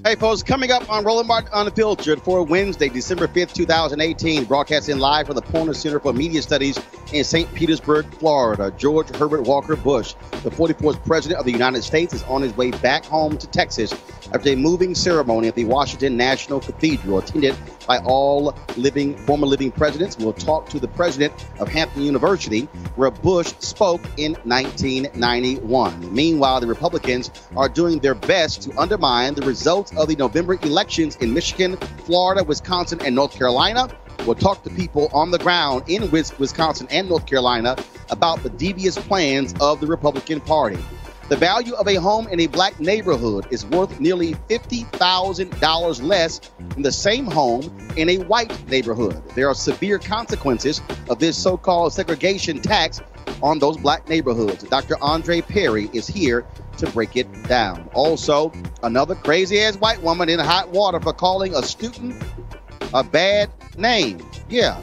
Hey, folks, coming up on Roland Unfiltered for Wednesday, December 5th, 2018, broadcasting live from the Porter Center for Media Studies in St. Petersburg, Florida. George Herbert Walker Bush, the 44th President of the United States, is on his way back home to Texas after a moving ceremony at the Washington National Cathedral, attended by all former living presidents. We'll talk to the president of Hampton University, where Bush spoke in 1991. Meanwhile, the Republicans are doing their best to undermine the results of the November elections in Michigan, Florida, Wisconsin, and North Carolina. We'll talk to people on the ground in Wisconsin and North Carolina about the devious plans of the Republican Party. The value of a home in a black neighborhood is worth nearly $50,000 less than the same home in a white neighborhood. There are severe consequences of this so-called segregation tax on those black neighborhoods. Dr. Andre Perry is here to break it down. Also, another crazy-ass white woman in hot water for calling a student a bad name. Yeah,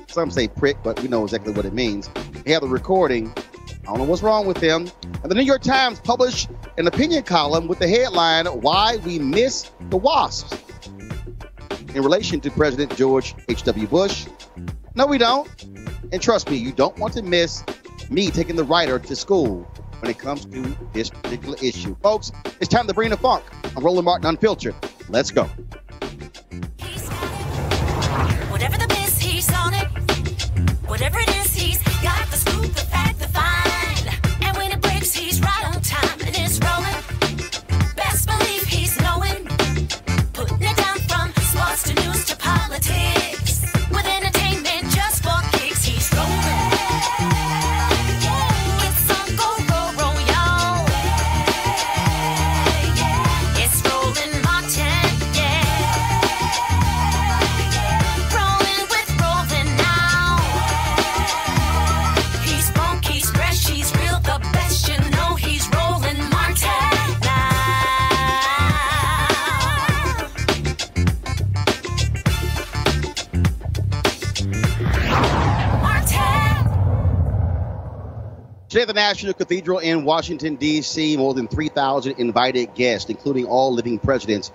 some say prick, but we know exactly what it means. We have the recording. I don't know what's wrong with them. And the New York Times published an opinion column with the headline, "Why We Miss the Wasps," in relation to President George H.W. Bush. No, we don't. And trust me, you don't want to miss me taking the writer to school when it comes to this particular issue. Folks, it's time to bring the funk. I'm Roland Martin Unfiltered. Let's go. Today at the National Cathedral in Washington, D.C., more than 3,000 invited guests, including all living presidents,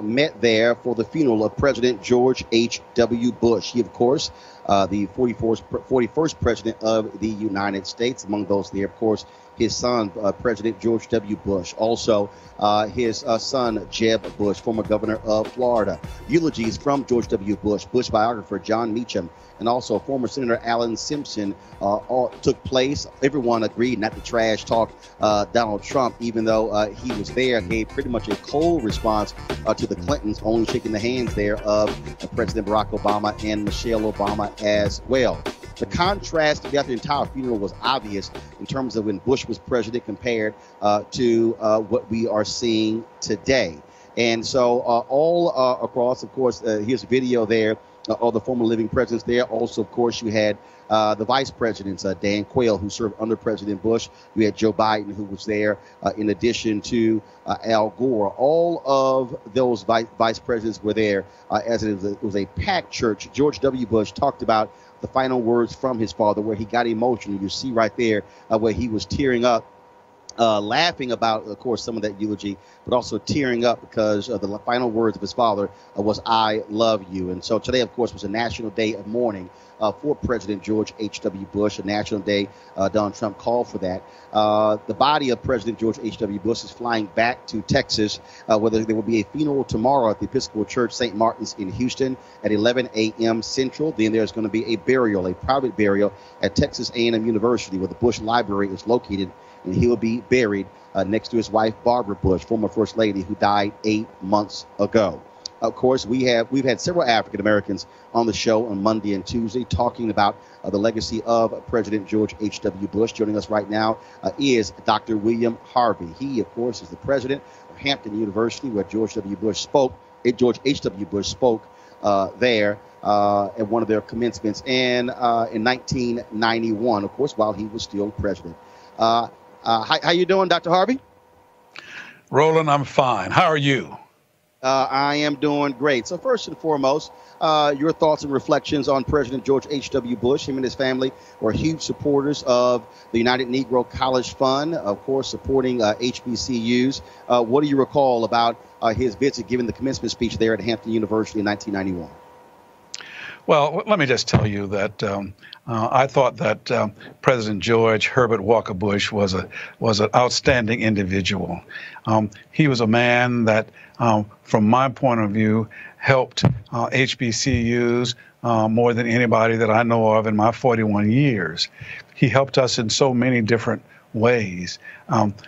met there for the funeral of President George H.W. Bush. He, of course, the 41st president of the United States. Among those there, of course, his son, President George W. Bush. Also, his son, Jeb Bush, former governor of Florida. Eulogies from George W. Bush, Bush biographer John Meacham, and also former Senator Alan Simpson all took place. Everyone agreed not to trash talk Donald Trump, even though he was there, gave pretty much a cold response to the Clintons, only shaking the hands there of President Barack Obama and Michelle Obama as well. The contrast throughout the entire funeral was obvious in terms of when Bush was president compared to what we are seeing today. And so all across, of course, here's a video there. All the former living presidents there. Also, of course, you had the vice presidents, Dan Quayle, who served under President Bush. You had Joe Biden, who was there, in addition to Al Gore. All of those vice presidents were there, as it was a packed church. George W. Bush talked about the final words from his father, where he got emotional. You see right there where he was tearing up. Laughing about, of course, some of that eulogy, but also tearing up because the final words of his father was, "I love you." And so today, of course, was a national day of mourning for President George H.W. Bush, a national day. Donald Trump called for that. The body of President George H.W. Bush is flying back to Texas, where there will be a funeral tomorrow at the Episcopal Church St. Martin's in Houston at 11 a.m. Central. Then there's going to be a burial, a private burial at Texas A&M University, where the Bush Library is located, and he will be buried next to his wife, Barbara Bush, former First Lady, who died 8 months ago. Of course, we've had several African Americans on the show on Monday and Tuesday talking about the legacy of President George H.W. Bush. Joining us right now is Dr. William Harvey. He, of course, is the president of Hampton University, where George W. Bush spoke. George H.W. Bush spoke there at one of their commencements in 1991, of course, while he was still president. How you doing, Dr. Harvey? Roland, I'm fine. How are you? I am doing great. So first and foremost, your thoughts and reflections on President George H.W. Bush. Him and his family were huge supporters of the United Negro College Fund, of course, supporting HBCUs. What do you recall about his visit, giving the commencement speech there at Hampton University in 1991? Well, let me just tell you that I thought that President George Herbert Walker Bush was an outstanding individual. He was a man that, from my point of view, helped HBCUs more than anybody that I know of in my 41 years. He helped us in so many different ways.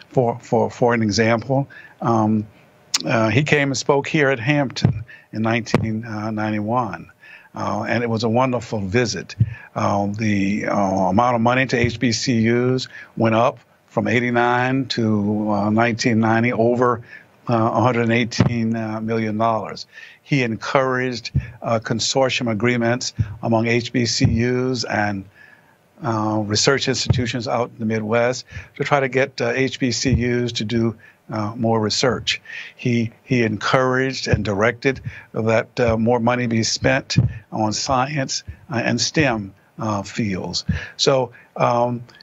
For an example, he came and spoke here at Hampton in 1991. And it was a wonderful visit. The amount of money to HBCUs went up from 89 to 1990, over $118 million. He encouraged consortium agreements among HBCUs and research institutions out in the Midwest to try to get HBCUs to do more research. He encouraged and directed that more money be spent on science and STEM fields. So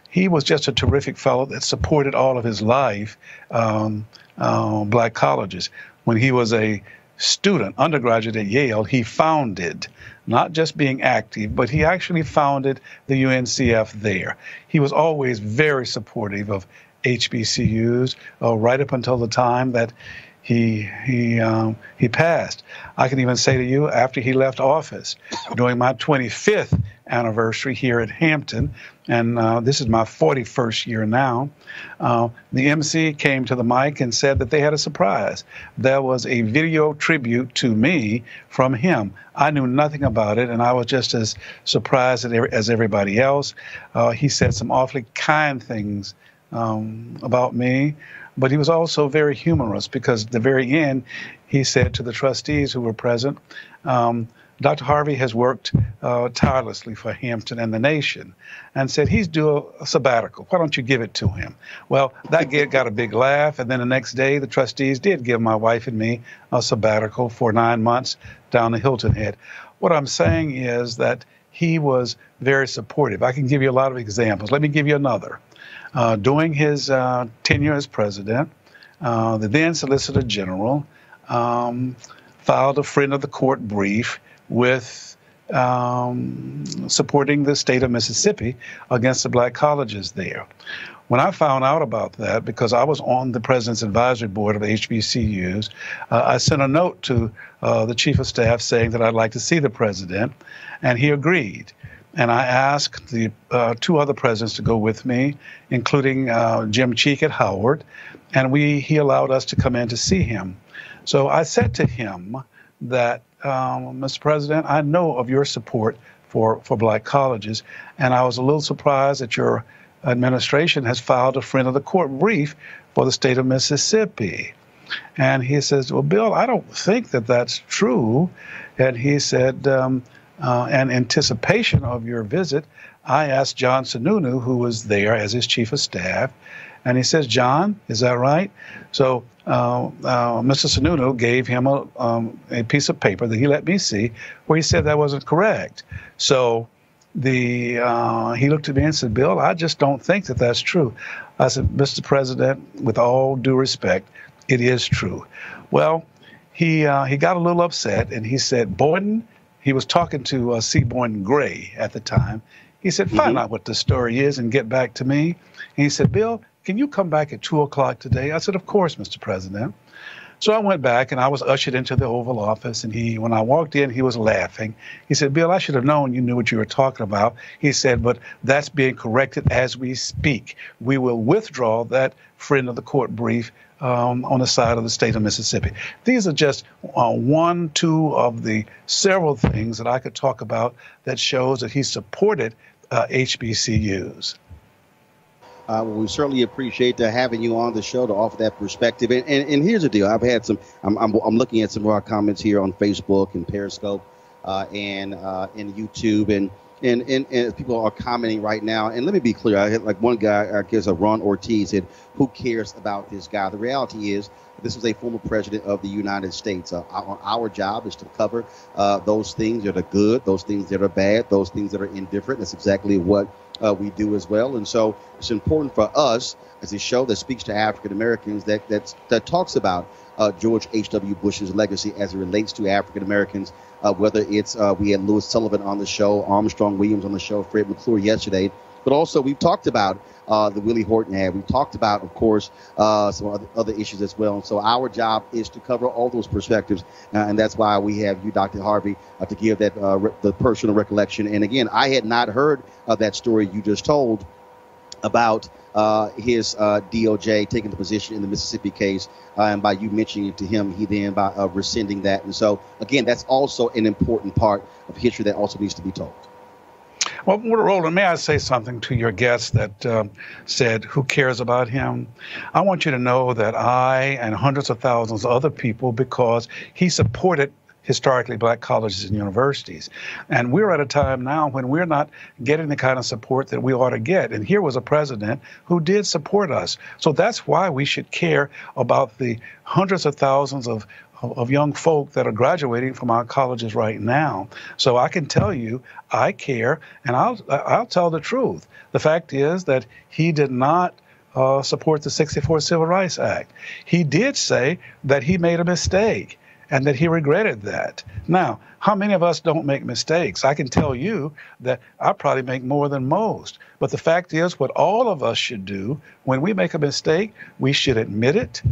he was just a terrific fellow that supported all of his life black colleges. When he was a student, undergraduate at Yale, he founded, not just being active, but he actually founded the UNCF there. He was always very supportive of HBCUs right up until the time that he passed. I can even say to you, after he left office, during my 25th anniversary here at Hampton, and this is my 41st year now, the MC came to the mic and said that they had a surprise. There was a video tribute to me from him. I knew nothing about it, and I was just as surprised as everybody else. He said some awfully kind things about me, but he was also very humorous, because at the very end, he said to the trustees who were present, Dr. Harvey has worked tirelessly for Hampton and the nation, and said he's due a sabbatical. Why don't you give it to him? Well, that got a big laugh, and then the next day, the trustees did give my wife and me a sabbatical for 9 months down the Hilton Head. What I'm saying is that he was very supportive. I can give you a lot of examples. Let me give you another. During his tenure as president, the then Solicitor General filed a friend of the court brief with supporting the state of Mississippi against the black colleges there. When I found out about that, because I was on the president's advisory board of HBCUs, I sent a note to the chief of staff saying that I'd like to see the president, and he agreed. And I asked the two other presidents to go with me, including Jim Cheek at Howard, and he allowed us to come in to see him. So I said to him that, Mr. President, I know of your support for black colleges, and I was a little surprised that your administration has filed a friend of the court brief for the state of Mississippi. And he says, well, Bill, I don't think that that's true. And he said, in anticipation of your visit, I asked John Sununu, who was there as his chief of staff, and he says, John, is that right? So Mr. Sununu gave him a piece of paper that he let me see where he said that wasn't correct. So he looked at me and said, Bill, I just don't think that that's true. I said, Mr. President, with all due respect, it is true. Well, he got a little upset, and he said, Boynton, he was talking to C. Boynton Gray at the time. He said, find out what the story is and get back to me. And he said, Bill, can you come back at 2 o'clock today? I said, of course, Mr. President. So I went back, and I was ushered into the Oval Office, and when I walked in, he was laughing. He said, Bill, I should have known you knew what you were talking about. He said, but that's being corrected as we speak. We will withdraw that friend of the court brief on the side of the state of Mississippi. These are just two of the several things that I could talk about that shows that he supported HBCUs. Well, we certainly appreciate having you on the show to offer that perspective. And here's the deal: I've had I'm looking at some of our comments here on Facebook and Periscope and YouTube, and people are commenting right now. And let me be clear: I had one guy, I guess, Ron Ortiz, said, "Who cares about this guy?" The reality is, this is a former president of the United States. Our job is to cover those things that are good, those things that are bad, those things that are indifferent. That's exactly what we do as well. And so it's important for us as a show that speaks to African Americans that talks about George H.W. Bush's legacy as it relates to African Americans, whether it's we had Louis Sullivan on the show, Armstrong Williams on the show, Fred McClure yesterday. But also we've talked about the Willie Horton ad. We've talked about, of course, some other issues as well. And so our job is to cover all those perspectives. And that's why we have you, Dr. Harvey, to give that the personal recollection. And again, I had not heard that story you just told about his DOJ taking the position in the Mississippi case. And by you mentioning it to him, he then by rescinding that. And so, again, that's also an important part of history that also needs to be told. Well, Roland, may I say something to your guest that said, who cares about him? I want you to know that I and hundreds of thousands of other people, because he supported historically black colleges and universities. And we're at a time now when we're not getting the kind of support that we ought to get. And here was a president who did support us. So that's why we should care about the hundreds of thousands of young folk that are graduating from our colleges right now. So I can tell you, I care, and I'll tell the truth. The fact is that he did not support the '64 Civil Rights Act. He did say that he made a mistake and that he regretted that. Now, how many of us don't make mistakes? I can tell you that I probably make more than most. But the fact is, what all of us should do when we make a mistake, we should admit it.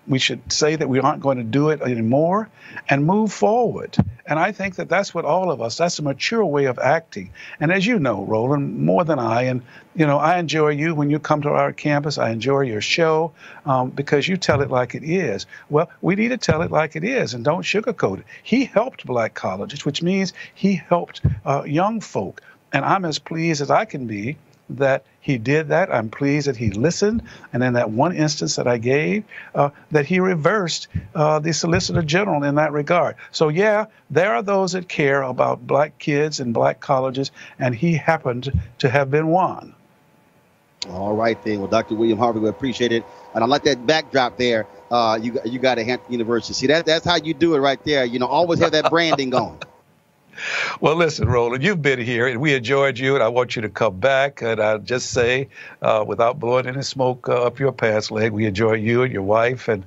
We should say that we aren't going to do it anymore and move forward. And I think that that's what all of us, that's a mature way of acting. And as you know, Roland, more than I, and, I enjoy you when you come to our campus. I enjoy your show because you tell it like it is. Well, we need to tell it like it is and don't sugarcoat it. He helped black colleges, which means he helped young folk. And I'm as pleased as I can be that he did that. I'm pleased that he listened. And in that one instance that I gave, that he reversed the Solicitor General in that regard. So, yeah, there are those that care about black kids and black colleges, and he happened to have been one. All right, then. Well, Dr. William Harvey, we appreciate it. And I like that backdrop there. You got a Hampton University. See, that's how you do it right there. Always have that branding going. Well, listen, Roland, you've been here, and we enjoyed you, and I want you to come back. And I'll just say, without blowing any smoke up your pants leg, we enjoy you and your wife, and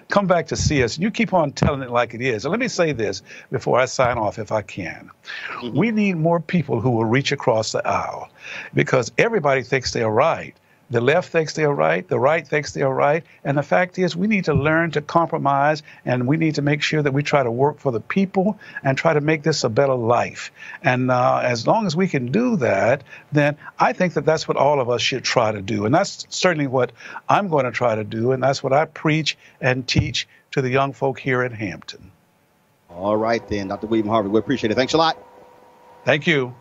come back to see us. And you keep on telling it like it is. And let me say this before I sign off, if I can. Mm-hmm. We need more people who will reach across the aisle, because everybody thinks they're right. The left thinks they're right, the right thinks they're right, and the fact is we need to learn to compromise, and we need to make sure that we try to work for the people and try to make this a better life. And as long as we can do that, then I think that that's what all of us should try to do. And that's certainly what I'm going to try to do, and that's what I preach and teach to the young folk here in Hampton. All right, then, Dr. William Harvey, we appreciate it. Thanks a lot. Thank you.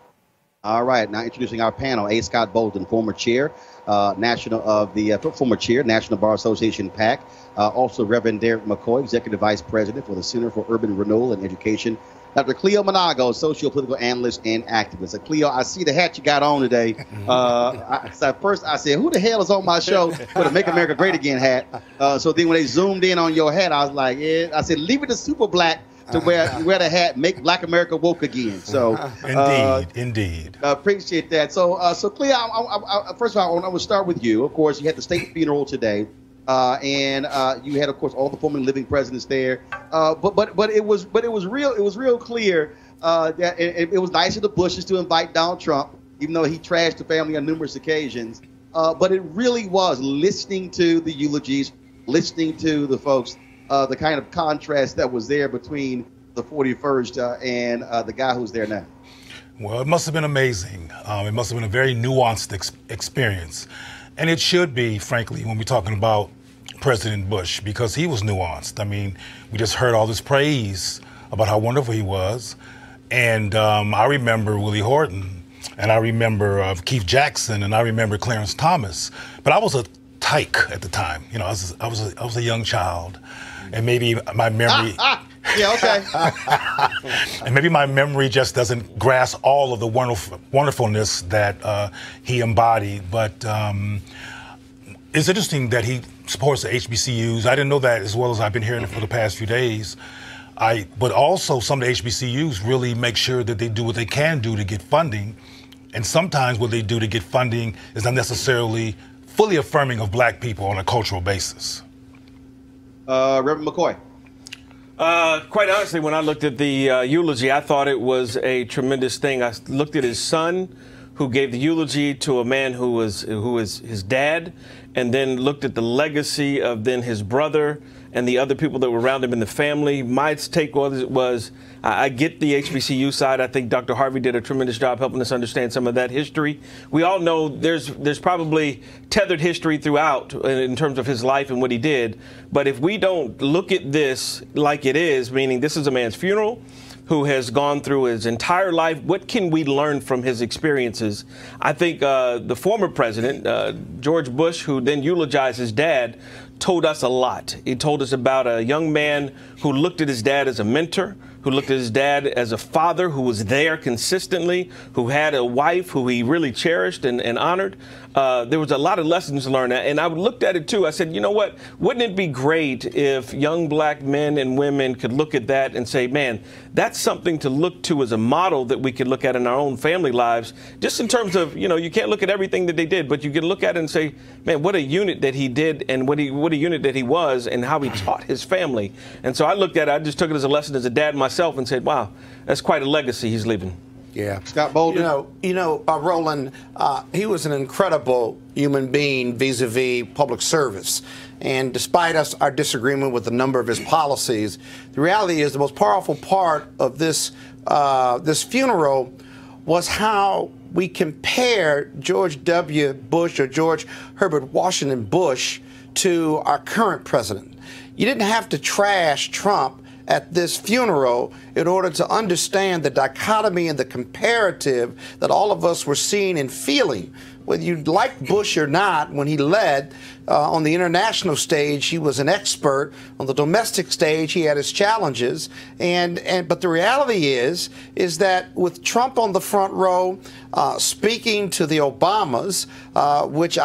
All right, now introducing our panel, A. Scott Bolden, former chair, National Bar Association PAC, also Reverend Derek McCoy, Executive Vice President for the Center for Urban Renewal and Education, Dr. Cleo Monago, socio-political analyst and activist. So, Cleo, I see the hat you got on today. First I said, who the hell is on my show with a Make America Great Again hat? So then when they zoomed in on your hat, I was like, yeah. I said, leave it to super black to wear the hat, make Black America woke again. So indeed. Appreciate that. So Cleo, first of all, I will start with you. Of course, you had the state funeral today, and you had, of course, all the former living presidents there. But it was real clear that it was nice of the Bushes to invite Donald Trump, even though he trashed the family on numerous occasions. But it really was listening to the eulogies, listening to the folks. The kind of contrast that was there between the 41st and the guy who's there now. Well, it must have been amazing. It must have been a very nuanced experience. And it should be, frankly, when we're talking about President Bush, because he was nuanced. I mean, we just heard all this praise about how wonderful he was. And I remember Willie Horton, and I remember Keith Jackson, and I remember Clarence Thomas. But I was a tyke at the time. You know, I was a young child. And maybe my memory... Yeah, okay. And maybe my memory just doesn't grasp all of the wonderfulness that he embodied. But it's interesting that he supports the HBCUs. I didn't know that as well as I've been hearing it for the past few days. But also some of the HBCUs really make sure that they do what they can do to get funding. And sometimes what they do to get funding is not necessarily fully affirming of black people on a cultural basis. Reverend McCoy. Quite honestly, when I looked at the eulogy, I thought it was a tremendous thing. I looked at his son, who gave the eulogy to a man who was his dad, and then looked at the legacy of then his brother and the other people that were around him in the family. My take was I get the HBCU side. I think Dr. Harvey did a tremendous job helping us understand some of that history. We all know there's probably tethered history throughout in terms of his life and what he did. But if we don't look at this like it is, meaning this is a man's funeral who has gone through his entire life, what can we learn from his experiences? I think the former president, George Bush, who then eulogized his dad, told us a lot. He told us about a young man who looked at his dad as a mentor, who looked at his dad as a father who was there consistently, who had a wife who he really cherished and honored. There was a lot of lessons learned. And I looked at it, too. I said, you know what? Wouldn't it be great if young black men and women could look at that and say, man, that's something to look to as a model that we could look at in our own family lives, just in terms of, you know, you can't look at everything that they did, but you can look at it and say, man, what a unit that he did and what a unit that he was and how he taught his family. And so I looked at it, I just took it as a lesson as a dad myself and said, wow, that's quite a legacy he's leaving. Yeah. Scott Bolden. Roland, he was an incredible human being vis-a-vis public service. And despite our disagreement with a number of his policies, the reality is the most powerful part of this funeral was how we compared George W. Bush or George Herbert Washington Bush to our current president. You didn't have to trash Trump at this funeral in order to understand the dichotomy and the comparative that all of us were seeing and feeling. Whether you like Bush or not, when he led on the international stage, he was an expert. On the domestic stage, he had his challenges. But the reality is that with Trump on the front row, speaking to the Obamas, which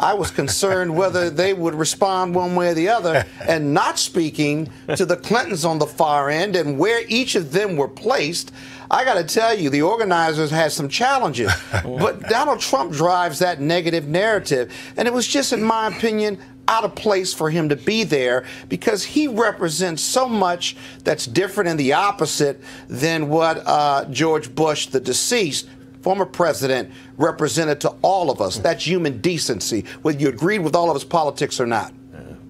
I was concerned whether they would respond one way or the other, and not speaking to the Clintons on the far end and where each of them were placed. I got to tell you, the organizers had some challenges, but Donald Trump drives that negative narrative, and it was just, in my opinion, out of place for him to be there, because he represents so much that's different and the opposite than what George Bush, the deceased former president, represented to all of us. That's human decency, whether you agreed with all of his politics or not.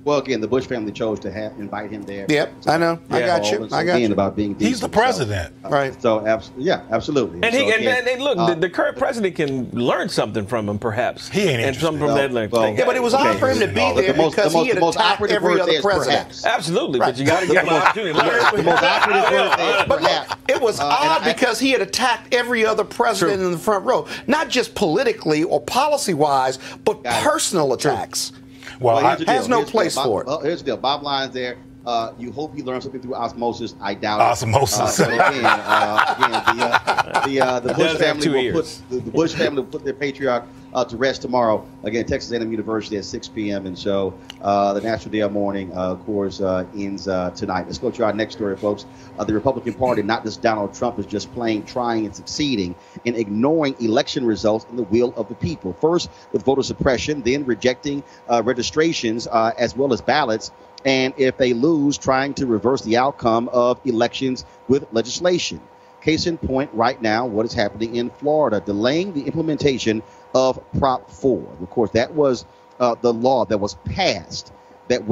Well, again, the Bush family chose to invite him there. Yep, I know. I got you. I got you. About being decent. He's the president. Right. So, yeah, absolutely. And look, the current president can learn something from him, perhaps. He ain't interested. And something from that thing. Yeah, but it was odd for him to be there because he had attacked every other president. Absolutely, but you got to give him an opportunity to learn. The most operative word there, but look, it was odd because he had attacked every other president in the front row, not just politically or policy-wise, but personal attacks. Well, has no place for it. Here's the deal. Bottom line's there. You hope he learns something through osmosis. I doubt it. Osmosis. The Bush family will put the Bush family will put their patriarch to rest tomorrow. Again, Texas A&M University at 6 p.m. And so the National Day of Mourning, of course, ends tonight. Let's go to our next story, folks. The Republican Party, not just Donald Trump, is just plain trying and succeeding in ignoring election results and the will of the people. First, with voter suppression, then rejecting registrations as well as ballots. And if they lose, trying to reverse the outcome of elections with legislation. Case in point right now, what is happening in Florida, delaying the implementation of Prop 4. Of course, that was the law that was passed that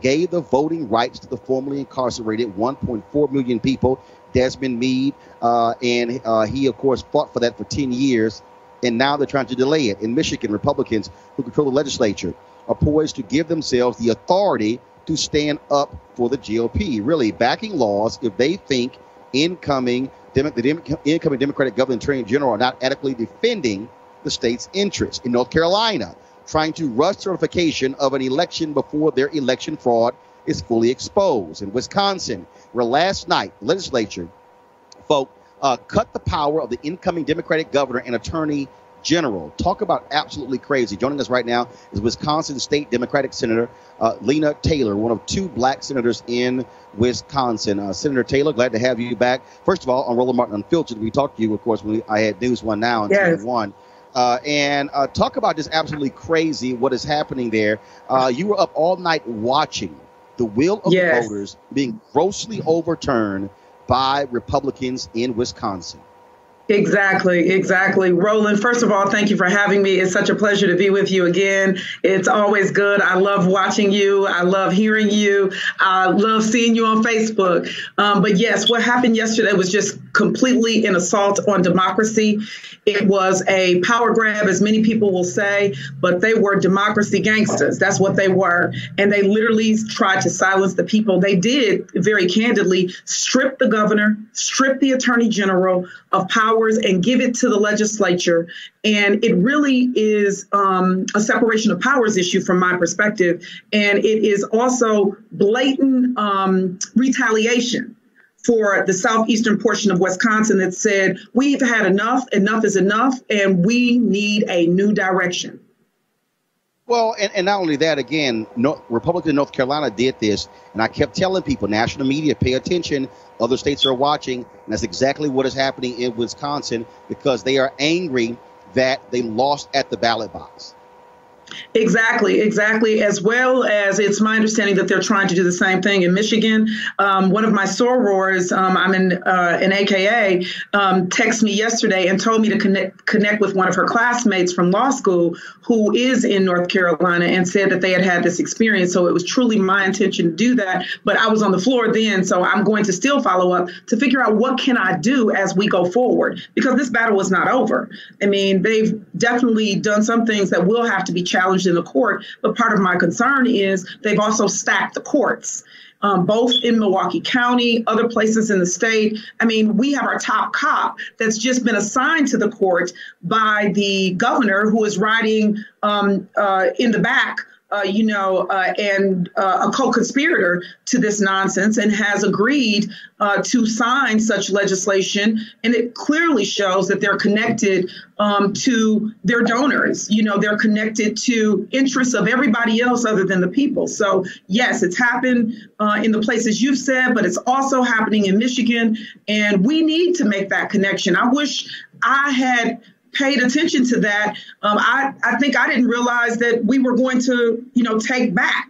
gave the voting rights to the formerly incarcerated 1.4 million people, Desmond Meade, and he, of course, fought for that for 10 years, and now they're trying to delay it. In Michigan, Republicans who control the legislature are poised to give themselves the authority to stand up for the GOP, really backing laws if they think the incoming Democratic governor and attorney general are not adequately defending the state's interests. In North Carolina, trying to rush certification of an election before their election fraud is fully exposed. In Wisconsin, where last night the legislature, cut the power of the incoming Democratic governor and attorney general. Talk about absolutely crazy. Joining us right now is Wisconsin State Democratic Senator Lena Taylor, one of two black senators in Wisconsin. Senator Taylor, glad to have you back. First of all, on Roland Martin Unfiltered, we talked to you, of course, when I had News One Now and 1. And talk about just absolutely crazy what is happening there. You were up all night watching the will of the voters being grossly overturned by Republicans in Wisconsin. Exactly. Roland, first of all, thank you for having me. It's such a pleasure to be with you again. It's always good. I love watching you. I love hearing you. I love seeing you on Facebook. But yes, what happened yesterday was just completely an assault on democracy. It was a power grab, as many people will say, but they were democracy gangsters. That's what they were. And they literally tried to silence the people. They did, very candidly, strip the governor, strip the attorney general of powers and give it to the legislature. And it really is a separation of powers issue from my perspective. And it is also blatant retaliation for the southeastern portion of Wisconsin that said, we've had enough is enough, and we need a new direction. Well, and not only that, again, Republicans in North Carolina did this, and I kept telling people, national media, pay attention, other states are watching, and that's exactly what is happening in Wisconsin, because they are angry that they lost at the ballot box. Exactly. As well as it's my understanding that they're trying to do the same thing in Michigan. One of my sorors, I'm in an AKA, texted me yesterday and told me to connect with one of her classmates from law school who is in North Carolina, and said that they had this experience. So it was truly my intention to do that. But I was on the floor then, so I'm going to still follow up to figure out what can I do as we go forward, because this battle is not over. I mean, they've definitely done some things that will have to be challenged in the court, but part of my concern is they've also stacked the courts, both in Milwaukee County, other places in the state. I mean, we have our top cop that's just been assigned to the court by the governor, who is riding in the back and a co-conspirator to this nonsense and has agreed to sign such legislation. And it clearly shows that they're connected to their donors. They're connected to interests of everybody else other than the people. So, yes, it's happened in the places you've said, but it's also happening in Michigan. And we need to make that connection. I wish I had paid attention to that. I think I didn't realize that we were going to, take back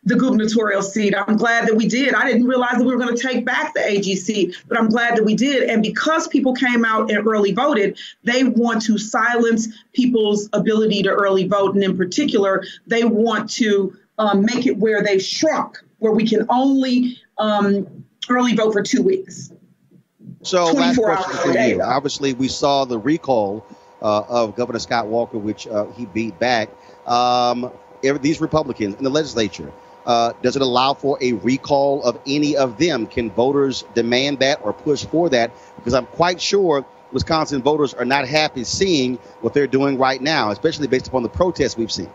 the gubernatorial seat. I'm glad that we did. I didn't realize that we were going to take back the AG seat, but I'm glad that we did. And because people came out and early voted, they want to silence people's ability to early vote. And in particular, they want to make it where they've shrunk, where we can only early vote for 2 weeks. So last question for day, you. Obviously, we saw the recall of Governor Scott Walker, which he beat back. These Republicans in the legislature, does it allow for a recall of any of them? Can voters demand that or push for that? Because I'm quite sure Wisconsin voters are not happy seeing what they're doing right now, especially based upon the protests we've seen.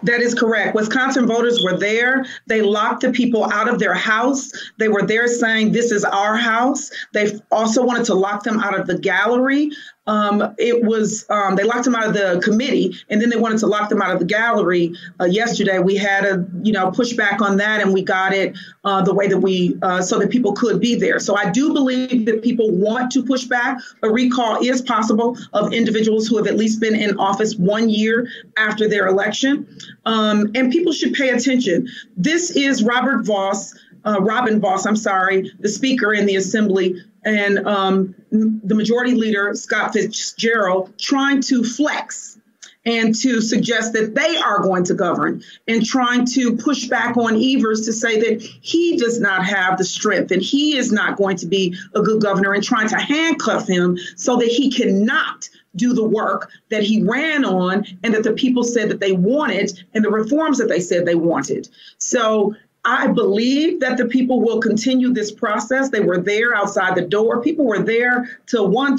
That is correct. Wisconsin voters were there. They locked the people out of their house. They were there saying, this is our house. They also wanted to lock them out of the gallery. They locked them out of the committee, and then they wanted to lock them out of the gallery. Yesterday, we had a pushback on that, and we got it the way that we so that people could be there. So I do believe that people want to push back. A recall is possible of individuals who have at least been in office 1 year after their election, and people should pay attention. This is Robin Vos, the Speaker in the Assembly, and the Majority Leader, Scott Fitzgerald, trying to flex and to suggest that they are going to govern, and trying to push back on Evers to say that he does not have the strength and he is not going to be a good governor, and trying to handcuff him so that he cannot do the work that he ran on and that the people said that they wanted, and the reforms that they said they wanted. So I believe that the people will continue this process. They were there outside the door. People were there till one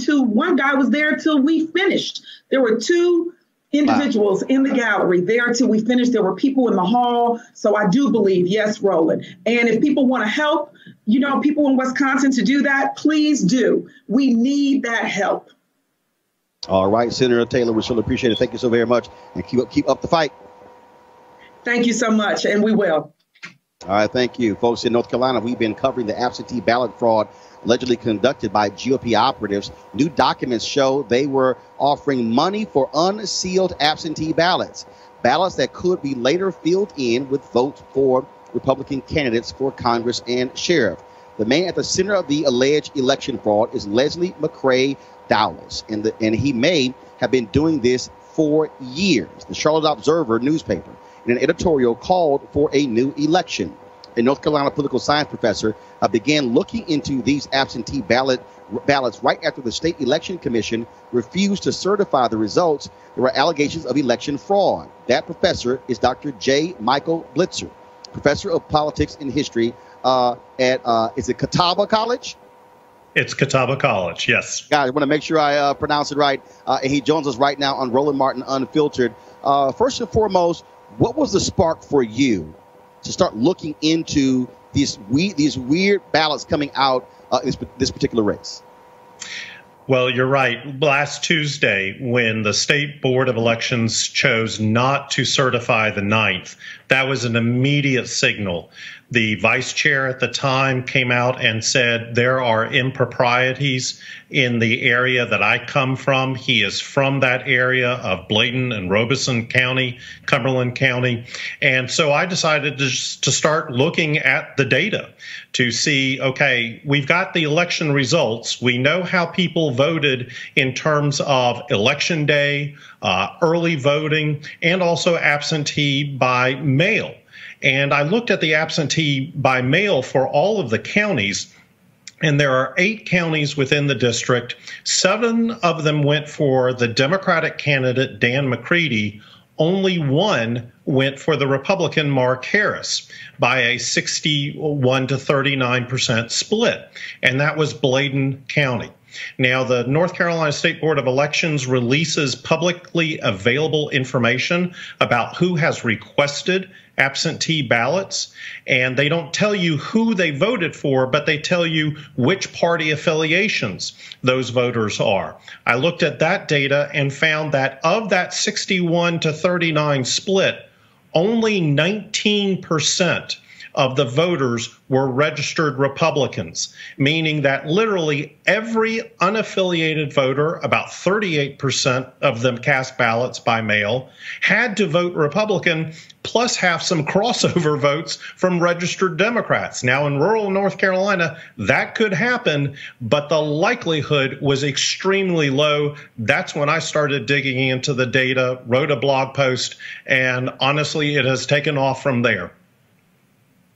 guy was there till we finished. There were 2 individuals in the gallery there till we finished. There were people in the hall. So I do believe, yes, Roland. And if people want to help, people in Wisconsin to do that, please do. We need that help. All right, Senator Taylor, we certainly appreciate it. Thank you so very much. And keep up the fight. Thank you so much. And we will. All right, thank you. Folks, in North Carolina, we've been covering the absentee ballot fraud allegedly conducted by GOP operatives. New documents show they were offering money for unsealed absentee ballots that could be later filled in with votes for Republican candidates for Congress and sheriff. The man at the center of the alleged election fraud is Leslie McCrae Dowles, and he may have been doing this for years. The Charlotte Observer newspaper, in an editorial, called for a new election. A North Carolina political science professor began looking into these absentee ballots right after the State Election Commission refused to certify the results. There were allegations of election fraud. That professor is Dr. J. Michael Blitzer, professor of politics and history is it Catawba College? It's Catawba College, yes. Guys, I want to make sure I pronounce it right. And he joins us right now on Roland Martin Unfiltered. First and foremost, what was the spark for you to start looking into these weird ballots coming out in this particular race? Well, you're right. Last Tuesday, when the State Board of Elections chose not to certify the 9th, that was an immediate signal. The vice chair at the time came out and said there are improprieties in the area that I come from. He is from that area of Bladen and Robeson County, Cumberland County. And so I decided to start looking at the data to see, okay, we've got the election results. We know how people voted in terms of election day, early voting, and also absentee by mail. And I looked at the absentee by mail for all of the counties, and there are 8 counties within the district. 7 of them went for the Democratic candidate, Dan McCready. Only 1 went for the Republican, Mark Harris, by a 61 to 39% split, and that was Bladen County. Now, the North Carolina State Board of Elections releases publicly available information about who has requested absentee ballots, and they don't tell you who they voted for, but they tell you which party affiliations those voters are. I looked at that data and found that of that 61 to 39 split, only 19% of the voters were registered Republicans, meaning that literally every unaffiliated voter, about 38% of them cast ballots by mail, had to vote Republican, plus have some crossover votes from registered Democrats. Now, in rural North Carolina, that could happen, but the likelihood was extremely low. That's when I started digging into the data, wrote a blog post, and honestly, it has taken off from there.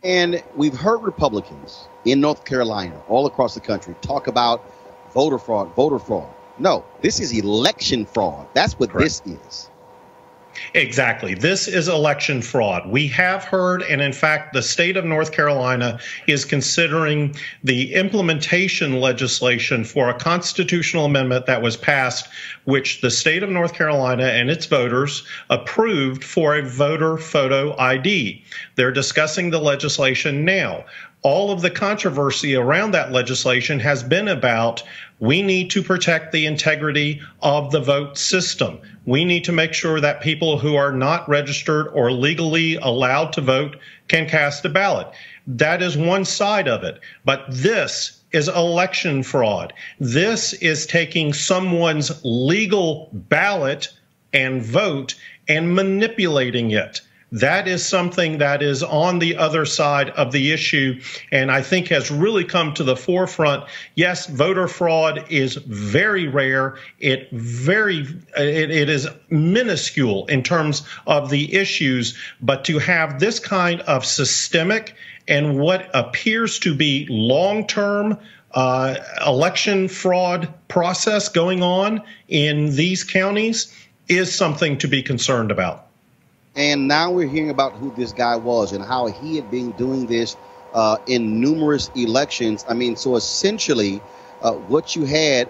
And we've heard Republicans in North Carolina, all across the country, talk about voter fraud, voter fraud. No, this is election fraud. That's what Correct. This is. Exactly. This is election fraud. We have heard, and in fact, the state of North Carolina is considering the implementation legislation for a constitutional amendment that was passed, which the state of North Carolina and its voters approved for a voter photo ID. They're discussing the legislation now. All of the controversy around that legislation has been about we need to protect the integrity of the vote system. We need to make sure that people who are not registered or legally allowed to vote can cast a ballot. That is one side of it. But this is election fraud. This is taking someone's legal ballot and vote and manipulating it. That is something that is on the other side of the issue, and I think has really come to the forefront. Yes, voter fraud is very rare. It is minuscule in terms of the issues, but to have this kind of systemic and what appears to be long-term election fraud process going on in these counties is something to be concerned about. And now we're hearing about who this guy was and how he had been doing this in numerous elections. I mean, so essentially what you had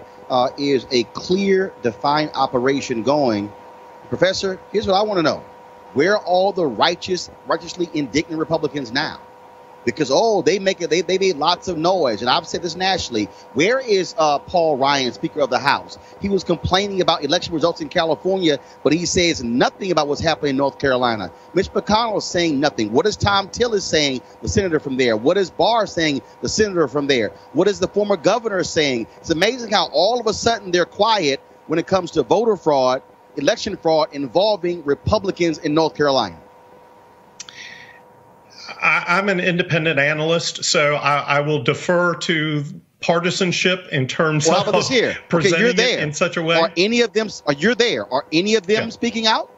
is a clear, defined operation going. Professor, here's what I want to know. Where are all the righteously indignant Republicans now? Because, they made lots of noise. And I've said this nationally. Where is Paul Ryan, Speaker of the House? He was complaining about election results in California, but he says nothing about what's happening in North Carolina. Mitch McConnell is saying nothing. What is Tom Tillis saying, the senator from there? What is Barr saying, the senator from there? What is the former governor saying? It's amazing how all of a sudden they're quiet when it comes to voter fraud, election fraud involving Republicans in North Carolina. I'm an independent analyst, so I will defer to partisanship in terms of presenting it in such a way. Are any of them? You're there. Are any of them speaking out?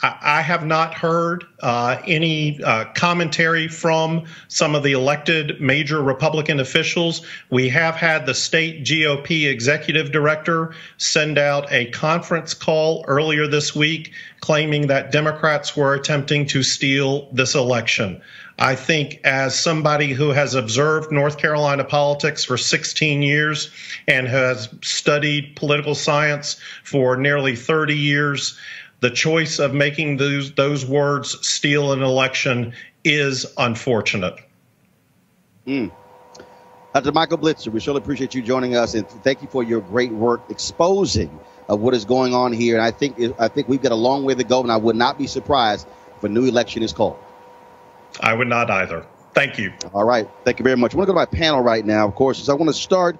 I have not heard any commentary from some of the elected major Republican officials. We have had the state GOP executive director send out a conference call earlier this week claiming that Democrats were attempting to steal this election. I think as somebody who has observed North Carolina politics for 16 years and has studied political science for nearly 30 years, the choice of making those words steal an election is unfortunate. Dr. Michael Blitzer, we surely appreciate you joining us, and thank you for your great work exposing what is going on here. And I think we've got a long way to go, and I would not be surprised if a new election is called. I would not either. Thank you. All right. Thank you very much. I want to go to my panel right now, of course. So I want to start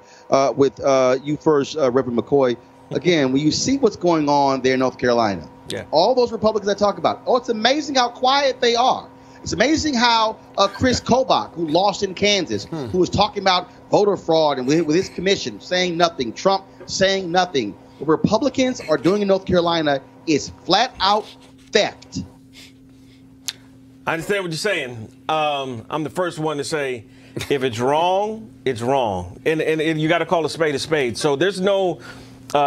with you first, Reverend McCoy. Again, when you see what's going on there in North Carolina, all those Republicans I talk about, it's amazing how quiet they are. It's amazing how Chris Kobach, who lost in Kansas, who was talking about voter fraud and with his commission saying nothing, Trump saying nothing. What Republicans are doing in North Carolina is flat out theft. I understand what you're saying. I'm the first one to say, if it's wrong, it's wrong. And you got to call a spade a spade. So there's no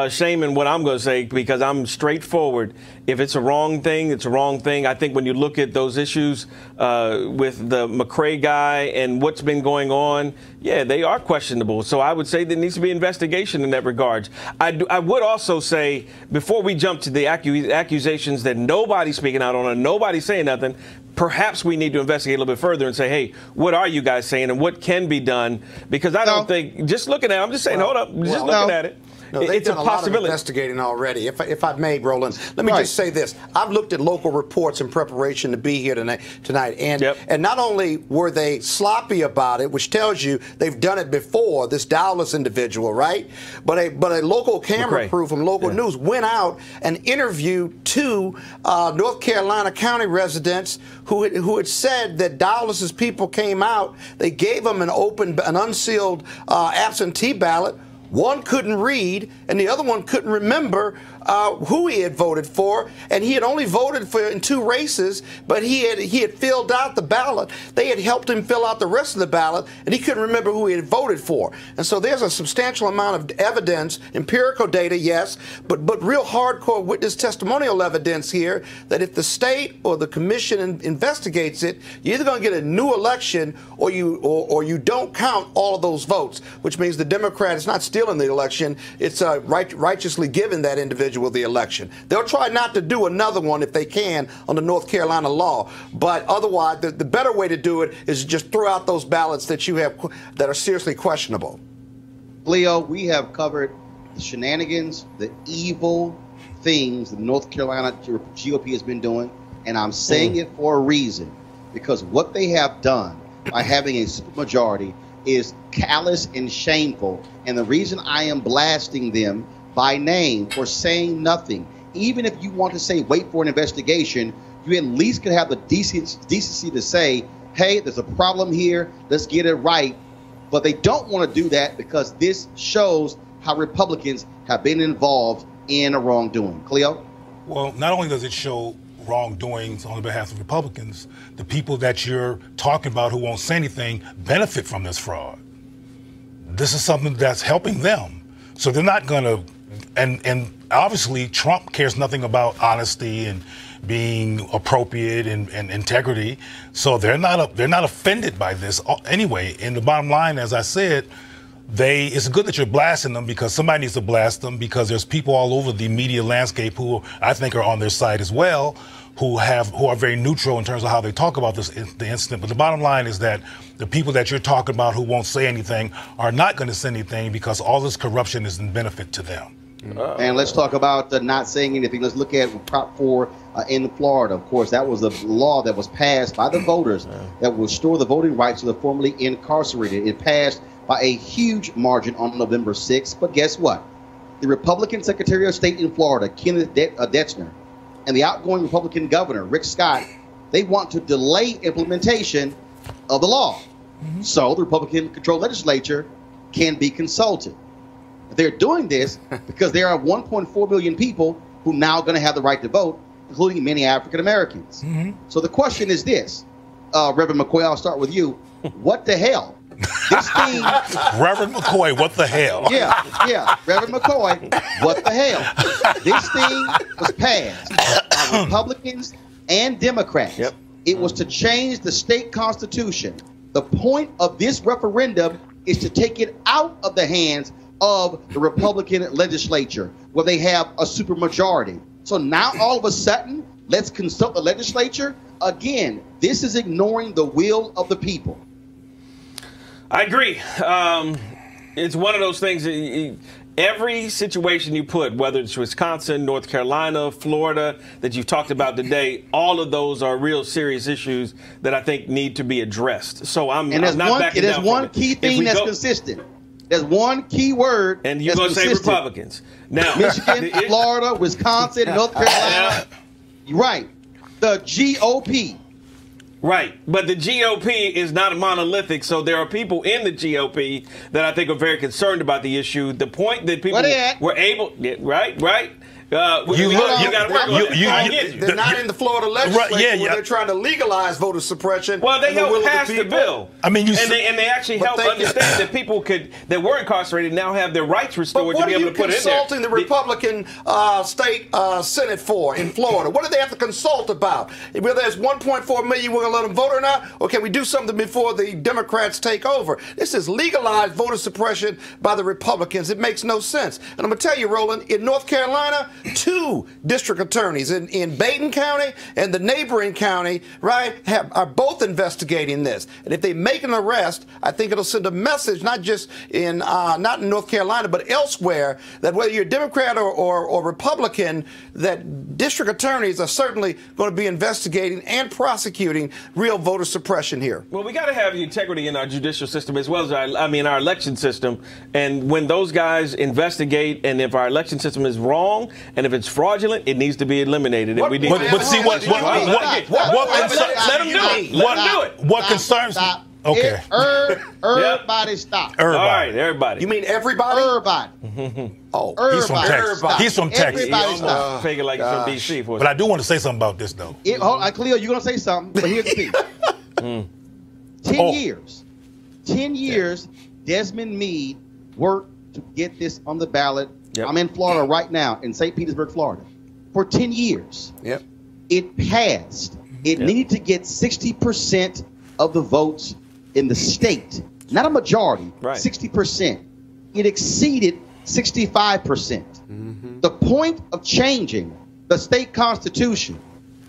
shame in what I'm going to say because I'm straightforward. If it's a wrong thing, it's a wrong thing. I think when you look at those issues with the McRae guy and what's been going on, yeah, they are questionable. So I would say there needs to be investigation in that regard. I would also say, before we jump to the accusations that nobody's speaking out on and nobody's saying nothing, perhaps we need to investigate a little bit further and say, hey, what are you guys saying and what can be done? Because I don't think, just looking at it, I'm just saying, hold up, just looking at it. No, they've done a lot of investigating already. If I may, Roland, let me just say this. I've looked at local reports in preparation to be here tonight, and not only were they sloppy about it, which tells you they've done it before, this Dowless individual, right? But a local camera crew from local news went out and interviewed two North Carolina County residents who had said that Dowless's people came out, they gave them an unsealed absentee ballot. One couldn't read, and the other one couldn't remember who he had voted for, and he had only voted for in 2 races, but he had filled out the ballot. They had helped him fill out the rest of the ballot, and he couldn't remember who he had voted for. And so there's a substantial amount of evidence, empirical data, yes, but real hardcore witness testimonial evidence here that if the state or the commission investigates it, you're either going to get a new election or you don't count all of those votes, which means the Democrat is not stealing the election, it's righteously giving that individual the election. They'll try not to do another one if they can on the North Carolina law, but otherwise the better way to do it is just throw out those ballots that you have that are seriously questionable. Leo, we have covered the shenanigans, the evil things the North Carolina GOP has been doing, and I'm saying it for a reason, because what they have done by having a supermajority is callous and shameful, and the reason I am blasting them by name for saying nothing, even if you want to say wait for an investigation, you at least could have the decency to say, hey, there's a problem here, let's get it right. But they don't want to do that because this shows how Republicans have been involved in a wrongdoing. Cleo? Well, not only does it show wrongdoings on behalf of Republicans, the people that you're talking about who won't say anything benefit from this fraud. This is something that's helping them. So they're not going to, and obviously Trump cares nothing about honesty and being appropriate and integrity. So they're not offended by this anyway. And the bottom line, as I said, it's good that you're blasting them because somebody needs to blast them because there's people all over the media landscape who I think are on their side as well, who are very neutral in terms of how they talk about the incident. But the bottom line is that the people that you're talking about who won't say anything are not going to say anything because all this corruption is in benefit to them. And let's talk about not saying anything. Let's look at Prop 4 in Florida. Of course, that was the law that was passed by the voters that will restore the voting rights to the formerly incarcerated. It passed by a huge margin on November 6th. But guess what? The Republican Secretary of State in Florida, Kenneth Detzner, and the outgoing Republican governor, Rick Scott, they want to delay implementation of the law. So the Republican-controlled legislature can be consulted. They're doing this because there are 1.4 million people who now going to have the right to vote, including many African Americans. So the question is this, Reverend McCoy, I'll start with you. What the hell? This thing, Reverend McCoy, what the hell? Yeah, Reverend McCoy, what the hell? This thing was passed by Republicans and Democrats. It was to change the state constitution. The point of this referendum is to take it out of the hands of the Republican legislature, where they have a supermajority. So now all of a sudden, let's consult the legislature. Again, this is ignoring the will of the people. I agree. It's one of those things. Every situation you put, whether it's Wisconsin, North Carolina, Florida, that you've talked about today, all of those are real serious issues that I think need to be addressed. So I'm not backing down from it. There's one key thing that's consistent. There's one key word. And you're going to say Republicans. Now, Michigan, Florida, Wisconsin, North Carolina. Right. The GOP. Right. But the GOP is not monolithic, so there are people in the GOP that I think are very concerned about the issue. The point that people were able, right. You got to work on it. They're not in the Florida legislature where they're trying to legalize voter suppression. Well, they helped pass the bill. I mean, and they actually helped understand that people that were incarcerated now have their rights restored to be able to put it in there. What are you consulting the Republican state Senate for in Florida? What do they have to consult about? Whether there's 1.4 million, we're going to let them vote or not? Or can we do something before the Democrats take over? This is legalized voter suppression by the Republicans. It makes no sense. And I'm going to tell you, Roland, in North Carolina, 2 district attorneys in Baden County and the neighboring county, right, are both investigating this. And if they make an arrest, I think it'll send a message, not just not in North Carolina, but elsewhere, that whether you're Democrat or Republican, that district attorneys are certainly going to be investigating and prosecuting real voter suppression here. Well, we got to have integrity in our judicial system as well as our election system. And when those guys investigate, and if our election system is wrong and if it's fraudulent, it needs to be eliminated. And we need but see what let them do it. What concerns me? Okay. Everybody stop. All right, everybody. You mean everybody? Everybody. Oh, he's from Texas. He's from Texas. Everybody stop. Fake it like it's from D.C. But I do want to say something about this, though. Cleo, you're going to say something, but here's the thing. 10 years. 10 years, Desmond Meade worked to get this on the ballot. Yep. I'm in Florida right now, in St. Petersburg, Florida. For 10 years. Yep. It passed. It needed to get 60% of the votes in the state. Not a majority, 60%. It exceeded 65%. The point of changing the state constitution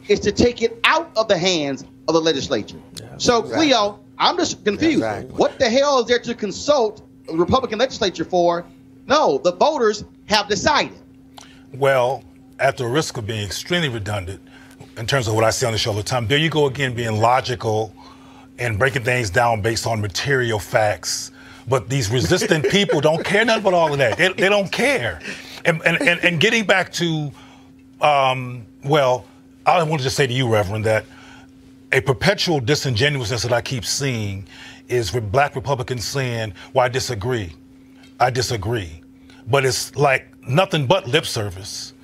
is to take it out of the hands of the legislature. So, Cleo, I'm just confused. What the hell is there to consult the Republican legislature for? No, the voters have decided. Well, at the risk of being extremely redundant in terms of what I say on the show all the time, there you go again, being logical and breaking things down based on material facts. But these resistant people don't care nothing about all of that. They don't care. And getting back to, well, I want to just say to you, Reverend, that a perpetual disingenuousness that I keep seeing is for black Republicans saying, well, I disagree. But it's like nothing but lip service.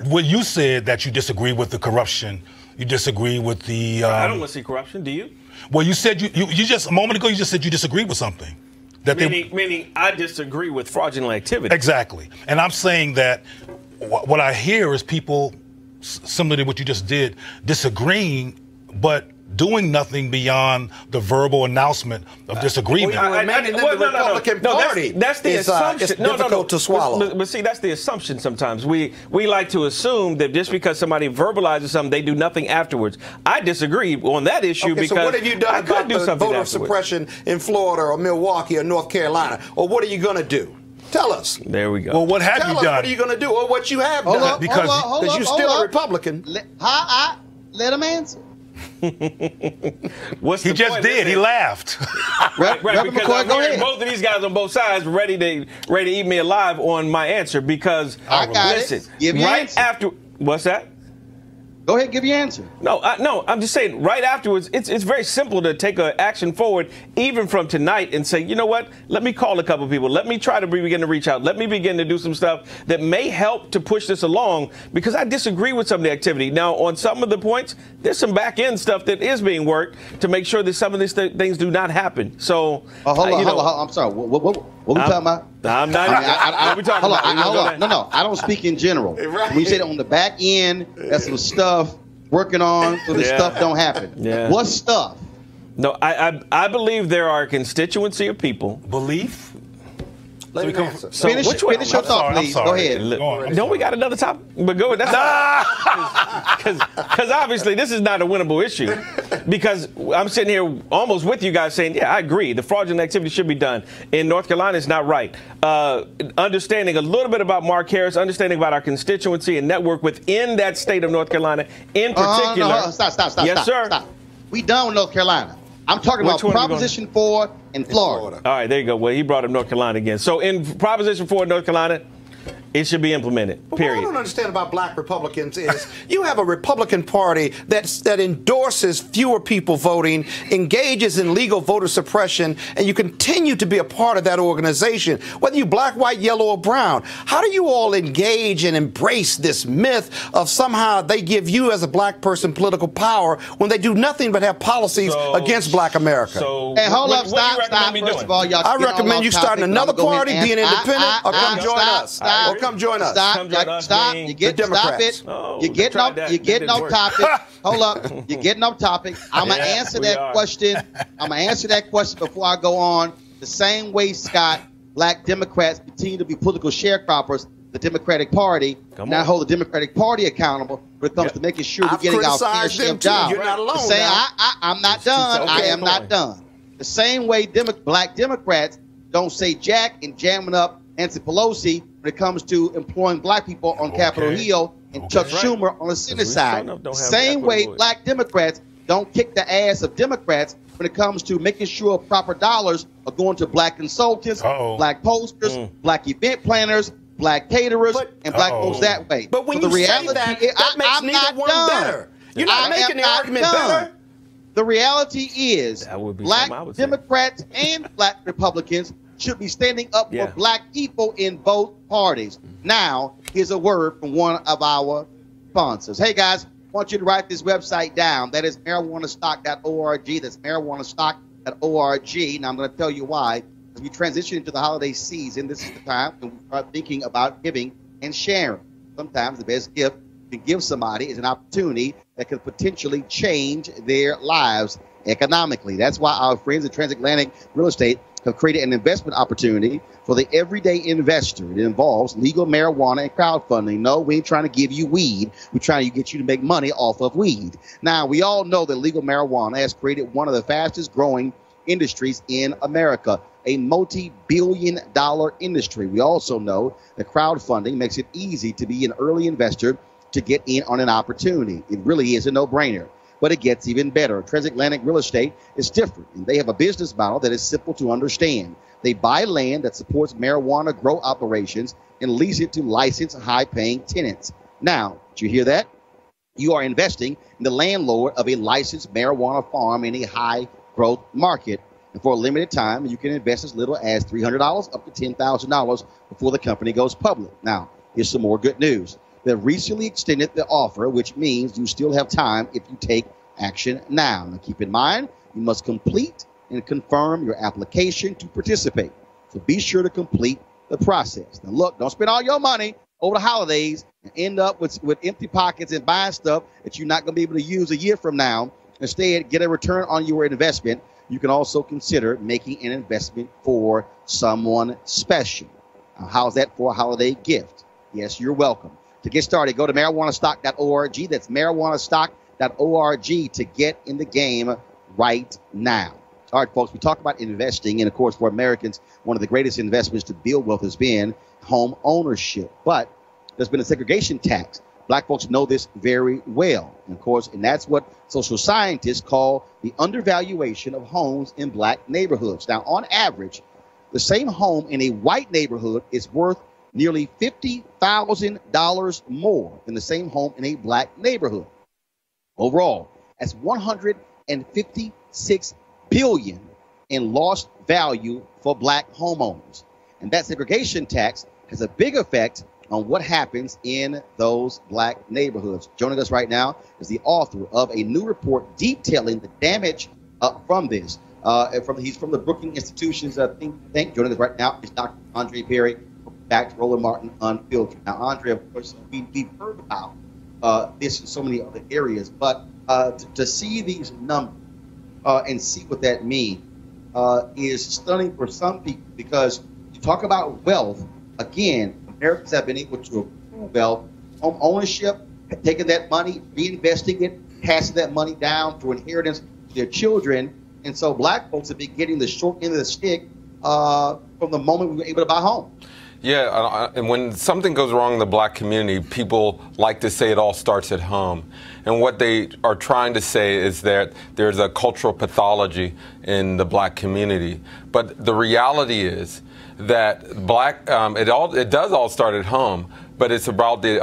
Well, you said that you disagree with the corruption. You disagree with the... I don't want to see corruption. Do you? Well, you said you just, a moment ago, you just said you disagree with something. Meaning I disagree with fraudulent activity. Exactly. And I'm saying that what I hear is people, similar to what you just did, disagreeing, but doing nothing beyond the verbal announcement of disagreement. The Republican Party that's the assumption. It's difficult to swallow. But see, that's the assumption sometimes. We like to assume that just because somebody verbalizes something, they do nothing afterwards. I disagree on that issue because so what have you done about the voter suppression in Florida or Milwaukee or North Carolina? Or what are you going to do? Tell us. There we go. Well, what have you done? What are you going to do or what you have done? Because you're still a Republican. Let him answer. What's he just did. He laughed. right, because I'm hearing both of these guys on both sides ready to eat me alive on my answer because listen, give your answer. After what's that? Go ahead, give your answer. No, I'm just saying right afterwards, it's very simple to take an action forward, even from tonight, and say, you know what? Let me call a couple people. Let me try to begin to reach out. Let me begin to do some stuff that may help to push this along because I disagree with some of the activity. Now, on some of the points, there's some back end stuff that is being worked to make sure that some of these things do not happen. So, hold on. I'm sorry. What we talking about? I'm not. No. I don't speak in general. When you said on the back end, that's some stuff working on so the stuff don't happen. Yeah. What stuff? No, I believe there are a constituency of people. Belief? Let me answer. So finish your thought, please. Go ahead. Don't we got another topic? But go ahead. Because obviously this is not a winnable issue. Because I'm sitting here almost with you guys saying, yeah, I agree. The fraudulent activity should be done. In North Carolina, it's not right. Understanding a little bit about Mark Harris, understanding about our constituency and network within that state of North Carolina in particular. Stop. Yes, sir. Stop. We done with North Carolina. I'm talking about Proposition 4 in Florida. All right, there you go. Well, he brought up North Carolina again. So in Proposition 4 in North Carolina, it should be implemented, period. What I don't understand about black Republicans is you have a Republican Party that endorses fewer people voting, engages in legal voter suppression, and you continue to be a part of that organization, whether you black, white, yellow, or brown. How do you all engage and embrace this myth of somehow they give you as a black person political power when they do nothing but have policies against black America? So, hey, hold up, stop. First of all, y'all. I recommend you starting another party, being independent, or come join us. Come join us. Stop. You get stop it. You get no topic. Hold up. You get no topic. I'm gonna answer that question. I'm gonna answer that question before I go on. The same way, Scott, black Democrats continue to be political sharecroppers. The Democratic Party now hold the Democratic Party accountable when it comes to making sure we're getting our fair share of jobs. You're not alone. I'm not done. I am not done. The same way black Democrats don't say jack and jamming up Nancy Pelosi when it comes to employing black people on Capitol Hill and Chuck Schumer on the Senate side. Same way black Democrats don't kick the ass of Democrats when it comes to making sure proper dollars are going to black consultants, black posters, black event planners, black caterers, and black folks that way. But when you say that makes neither one better. You're not making the argument better. The reality is black Democrats and black Republicans should be standing up for black people in both parties. Now, here's a word from one of our sponsors. Hey, guys, I want you to write this website down. That is marijuanastock.org. That's marijuanastock.org. Now, I'm going to tell you why. As we transition into the holiday season, this is the time when we start thinking about giving and sharing. Sometimes the best gift you can give somebody is an opportunity that could potentially change their lives economically. That's why our friends at Transatlantic Real Estate have created an investment opportunity for the everyday investor. It involves legal marijuana and crowdfunding. No, we ain't trying to give you weed. We're trying to get you to make money off of weed. Now, we all know that legal marijuana has created one of the fastest growing industries in America, a multi-billion-dollar industry. We also know that crowdfunding makes it easy to be an early investor to get in on an opportunity. It really is a no-brainer. But it gets even better. Transatlantic Real Estate is different, and they have a business model that is simple to understand. They buy land that supports marijuana grow operations and lease it to licensed, high-paying tenants. Now, did you hear that? You are investing in the landlord of a licensed marijuana farm in a high-growth market. And for a limited time, you can invest as little as $300 up to $10,000 before the company goes public. Now, here's some more good news. They've recently extended the offer, which means you still have time if you take action now. Now, keep in mind, you must complete and confirm your application to participate. So be sure to complete the process. Now, look, don't spend all your money over the holidays and end up with empty pockets and buying stuff that you're not going to be able to use a year from now. Instead, get a return on your investment. You can also consider making an investment for someone special. Now, how's that for a holiday gift? Yes, you're welcome. To get started, go to marijuanastock.org. That's marijuanastock.org to get in the game right now. All right, folks, we talk about investing. And, of course, for Americans, one of the greatest investments to build wealth has been home ownership. But there's been a segregation tax. Black folks know this very well. And, of course, and that's what social scientists call the undervaluation of homes in black neighborhoods. Now, on average, the same home in a white neighborhood is worth nearly $50,000 more than the same home in a black neighborhood. Overall, that's $156 billion in lost value for black homeowners. And that segregation tax has a big effect on what happens in those black neighborhoods. Joining us right now is the author of a new report detailing the damage from this. He's from the Brookings Institution's think tank. Joining us right now is Dr. Andre Perry. Back to Roland Martin Unfiltered. Now, Andre, of course, we've heard about this in so many other areas, but to see these numbers and see what that means is stunning for some people, because you talk about wealth. Again, Americans have been able to accrue wealth, home ownership, taking that money, reinvesting it, passing that money down through inheritance to their children. And so black folks have been getting the short end of the stick from the moment we were able to buy homes. Yeah, and when something goes wrong in the black community, people like to say it all starts at home. And what they are trying to say is that there's a cultural pathology in the black community. But the reality is that it does all start at home, but it's about the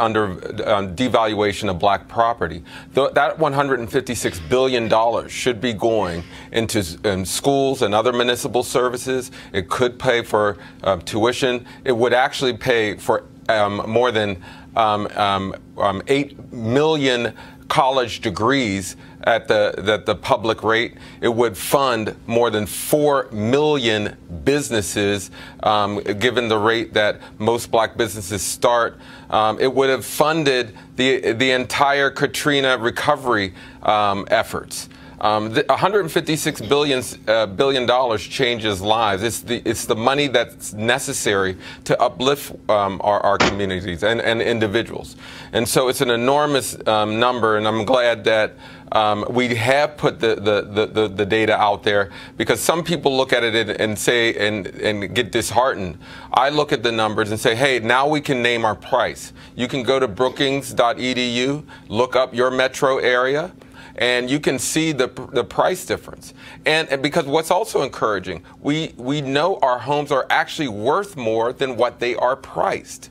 devaluation of black property. That $156 billion should be going into schools and other municipal services. It could pay for tuition. It would actually pay for more than 8 million college degrees at the public rate. It would fund more than 4 million businesses, given the rate that most black businesses start. It would have funded the entire Katrina recovery efforts. $156 billion changes lives. It's the money that's necessary to uplift our communities and individuals. And so it's an enormous number, and I'm glad that we have put the data out there, because some people look at it and say and get disheartened. I look at the numbers and say, hey, now we can name our price. You can go to brookings.edu, look up your metro area, and you can see the price difference. And because what's also encouraging, we know our homes are actually worth more than what they are priced,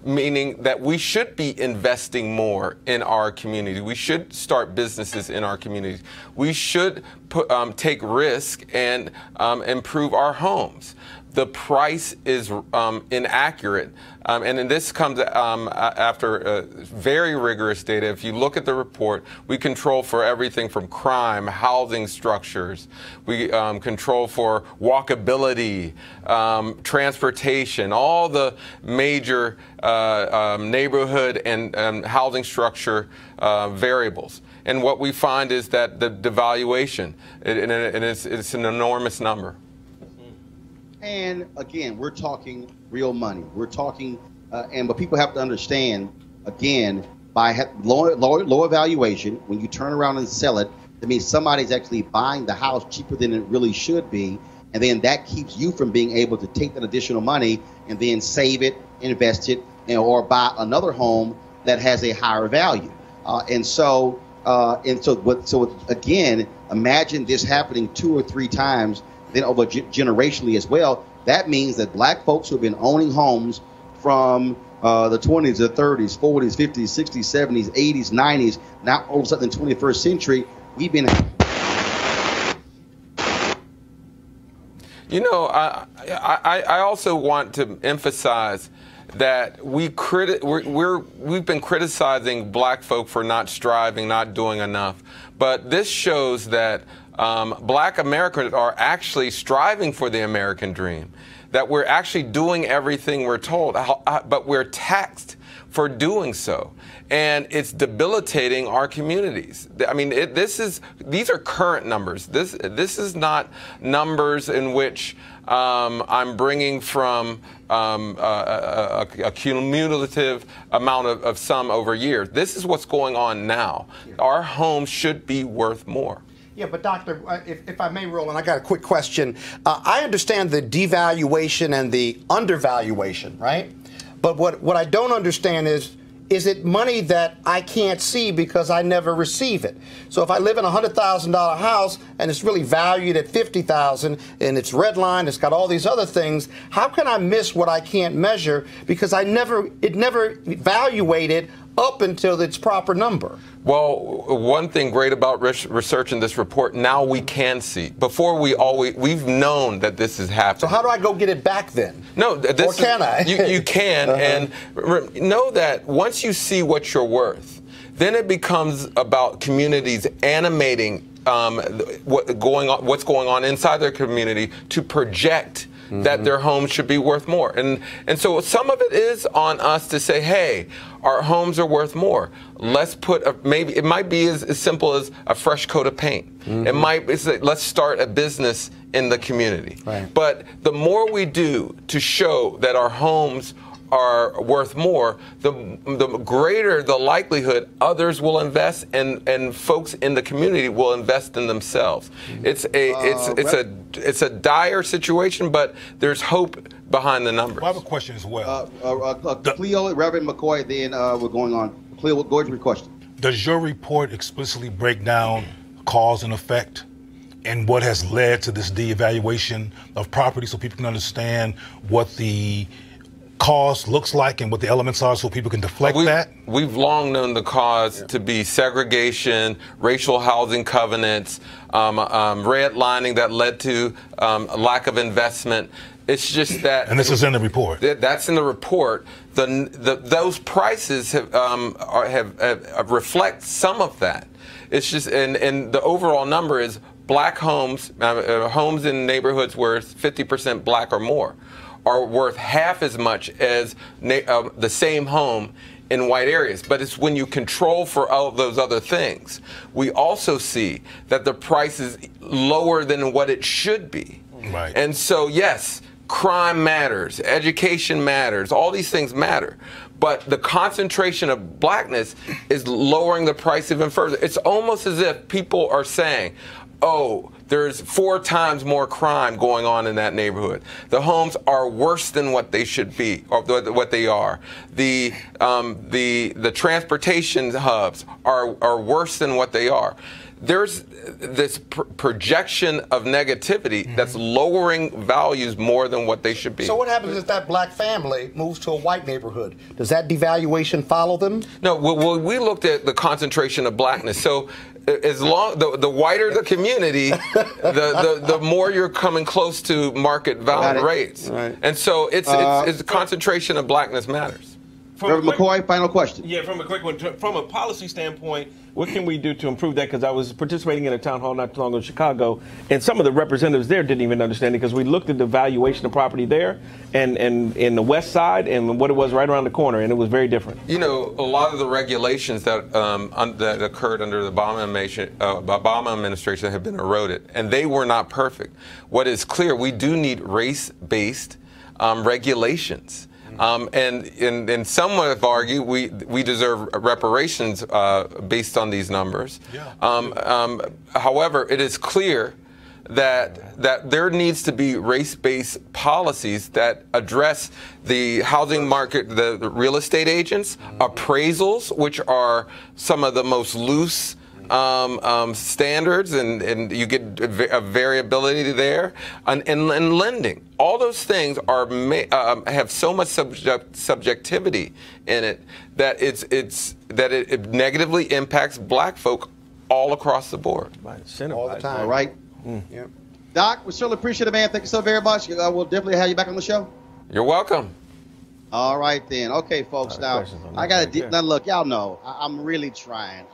meaning that we should be investing more in our community. We should start businesses in our communities. We should take risk and improve our homes. The price is inaccurate. And then this comes after very rigorous data. If you look at the report, we control for everything from crime, housing structures. We control for walkability, transportation, all the major neighborhood and housing structure variables. And what we find is that the devaluation, it's an enormous number. And again, we're talking real money. We're talking, but people have to understand, again, by lower valuation, when you turn around and sell it, that means somebody's actually buying the house cheaper than it really should be. And then that keeps you from being able to take that additional money and then save it, invest it, or buy another home that has a higher value. So again, imagine this happening 2 or 3 times, then over generationally as well. That means that black folks who have been owning homes from the 20s, the 30s, 40s, 50s, 60s, 70s, 80s, 90s, now all of a sudden in the 21st century, we've been... You know, I also want to emphasize that we've been criticizing black folk for not striving, not doing enough. But this shows that black Americans are actually striving for the American dream, that we're actually doing everything we're told, but we're taxed for doing so. And it's debilitating our communities. I mean, these are current numbers. This is not numbers in which I'm bringing from a cumulative amount of sum over years. This is what's going on now. Our homes should be worth more. Yeah, but Doctor, if I may, Roland, I got a quick question. I understand the devaluation and the undervaluation, right? But what I don't understand is it money that I can't see because I never receive it? So if I live in a $100,000 house and it's really valued at $50,000 and it's redlined, it's got all these other things, how can I miss what I can't measure because it never evaluated up until its proper number? Well, one thing great about researching this report, now we can see. Before we've known that this is happening. So how do I go get it back then? No, or can I? You can, and know that once you see what you're worth, then it becomes about communities animating what's going on inside their community to project that their homes should be worth more. And so some of it is on us to say, hey, our homes are worth more. Let's put maybe it might be as simple as a fresh coat of paint. Let's start a business in the community. Right. But the more we do to show that our homes are worth more, the greater the likelihood others will invest, and folks in the community will invest in themselves. It's a dire situation, but there's hope behind the numbers. I have a question as well. Cleo, Reverend McCoy, then we're going on. Cleo, go ahead with your question. Does your report explicitly break down cause and effect and what has led to this de-evaluation of property, so people can understand what the cause looks like and what the elements are, so people can deflect that? We've long known the cause to be segregation, racial housing covenants, redlining that led to a lack of investment. It's just that, and this is in the report. That's in the report. Those prices have reflect some of that. It's just, and the overall number is black homes, homes in neighborhoods where 50% black or more, are worth half as much as the same home in white areas. But it's when you control for all of those other things. We also see that the price is lower than what it should be. Right. And so, yes, crime matters, education matters, all these things matter. But the concentration of blackness is lowering the price even further. It's almost as if people are saying, oh, there's 4 times more crime going on in that neighborhood. The homes are worse than what they should be, or what they are. The transportation hubs are worse than what they are. There's this projection of negativity that's lowering values more than what they should be. So what happens if that black family moves to a white neighborhood? Does that devaluation follow them? No, well, we looked at the concentration of blackness. So as long the whiter the community, the more you're coming close to market value rates. Right. And so it's the concentration of blackness matters. Reverend McCoy, final question. Yeah, from a quick one. From a policy standpoint, what can we do to improve that? Because I was participating in a town hall not too long ago in Chicago, and some of the representatives there didn't even understand it, because we looked at the valuation of property there and in the west side and what it was right around the corner, and it was very different. You know, a lot of the regulations that that occurred under the Obama administration have been eroded, and they were not perfect. What is clear, we do need race-based regulations. And some have argued we deserve reparations based on these numbers. Yeah. However, it is clear that there needs to be race-based policies that address the housing market, the real estate agents, appraisals, which are some of the most loose standards, and you get a variability there, and lending. All those things are have so much subjectivity in it that it negatively impacts black folk all across the board. All the time. All right. Yep. Doc, we certainly appreciate it, man. Thank you so very much. We'll definitely have you back on the show. You're welcome. All right, then. Okay, folks. Now, I got to now look, y'all know, I'm really trying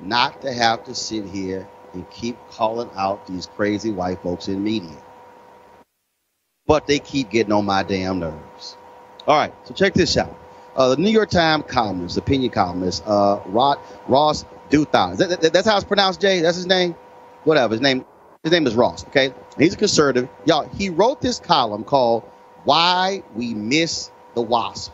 not to have to sit here and keep calling out these crazy white folks in media. But they keep getting on my damn nerves. All right, so check this out. The New York Times columnist, opinion columnist, Ross Douthat. That's how it's pronounced, Jay? That's his name? Whatever. His name is Ross, okay? He's a conservative. Y'all, he wrote this column called Why We Miss the Wasps.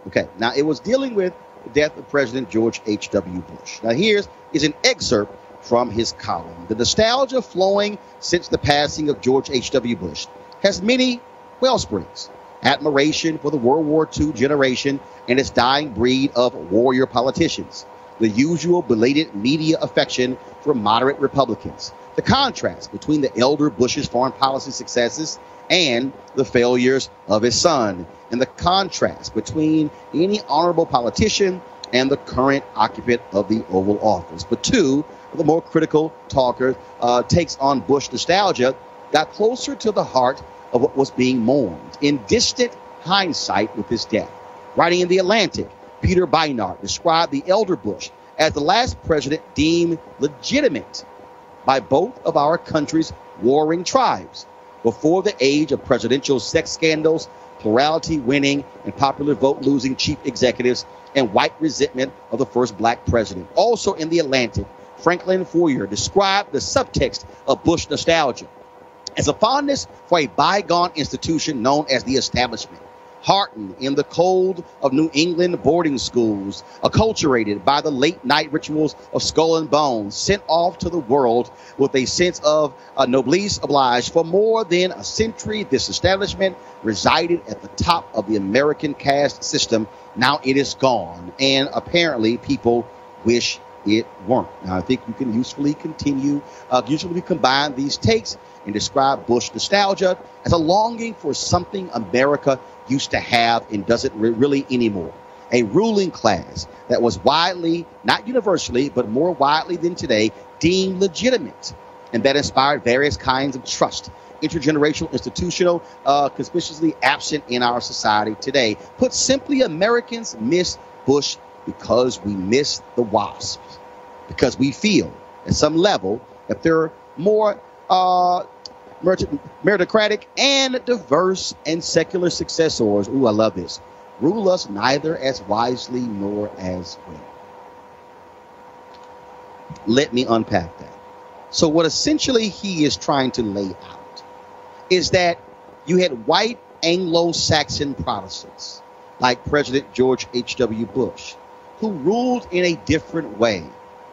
Okay, now it was dealing with the death of President George H.W. Bush. Now here is an excerpt from his column. The nostalgia flowing since the passing of George H.W. Bush has many wellsprings. Admiration for the World War II generation and its dying breed of warrior politicians. The usual belated media affection for moderate Republicans. The contrast between the elder Bush's foreign policy successes and the failures of his son, and the contrast between any honorable politician and the current occupant of the Oval Office. But two of the more critical talkers takes on Bush nostalgia got closer to the heart of what was being mourned in distant hindsight with his death. Writing in The Atlantic, Peter Beinart described the elder Bush as the last president deemed legitimate by both of our country's warring tribes before the age of presidential sex scandals, plurality winning and popular vote losing chief executives, and white resentment of the first black president. Also in The Atlantic, Franklin Foer described the subtext of Bush nostalgia as a fondness for a bygone institution known as the establishment, heartened in the cold of New England boarding schools, acculturated by the late-night rituals of Skull and Bones, sent off to the world with a sense of noblesse oblige. For more than a century, this establishment resided at the top of the American caste system. Now it is gone, and apparently people wish it weren't. Now, I think you can usefully combine these takes and describe Bush nostalgia as a longing for something America used to have and doesn't really anymore. A ruling class that was widely, not universally, but more widely than today, deemed legitimate, and that inspired various kinds of trust, intergenerational, institutional, conspicuously absent in our society today. Put simply, Americans miss Bush because we miss the WASPs, because we feel at some level that they're more meritocratic and diverse and secular successors. Ooh, I love this. Rule us neither as wisely nor as well. Let me unpack that. So what essentially he is trying to lay out is that you had white Anglo-Saxon Protestants like President George H.W. Bush, who ruled in a different way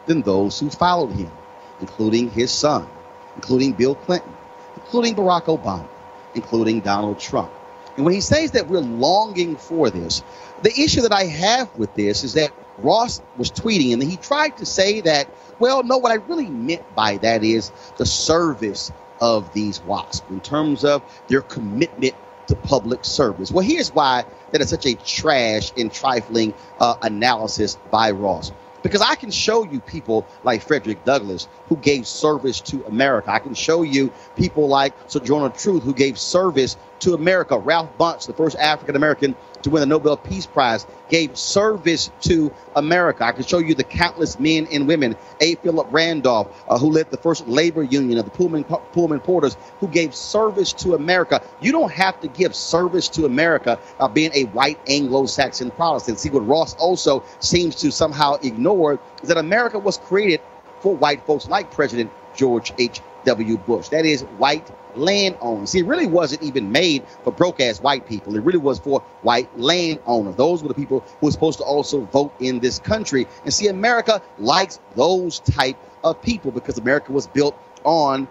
than those who followed him, including his son, including Bill Clinton, including Barack Obama, including Donald Trump. And when he says that we're longing for this, the issue that I have with this is that Ross was tweeting and he tried to say that, well, no, what I really meant by that is the service of these WASPs in terms of their commitment to public service. Well, here's why that is such a trash and trifling analysis by Ross. Because I can show you people like Frederick Douglass who gave service to America. I can show you people like Sojourner Truth who gave service to America. Ralph Bunche, the first African-American to win the Nobel Peace Prize, gave service to America. I can show you the countless men and women. A. Philip Randolph, who led the first labor union of the Pullman Porters, who gave service to America. You don't have to give service to America by being a white Anglo-Saxon Protestant. See, what Ross also seems to somehow ignore is that America was created for white folks like President George H.W. Bush. That is, white landowners. See, it really wasn't even made for broke-ass white people. It really was for white landowners. Those were the people who were supposed to also vote in this country. And see, America likes those type of people because America was built on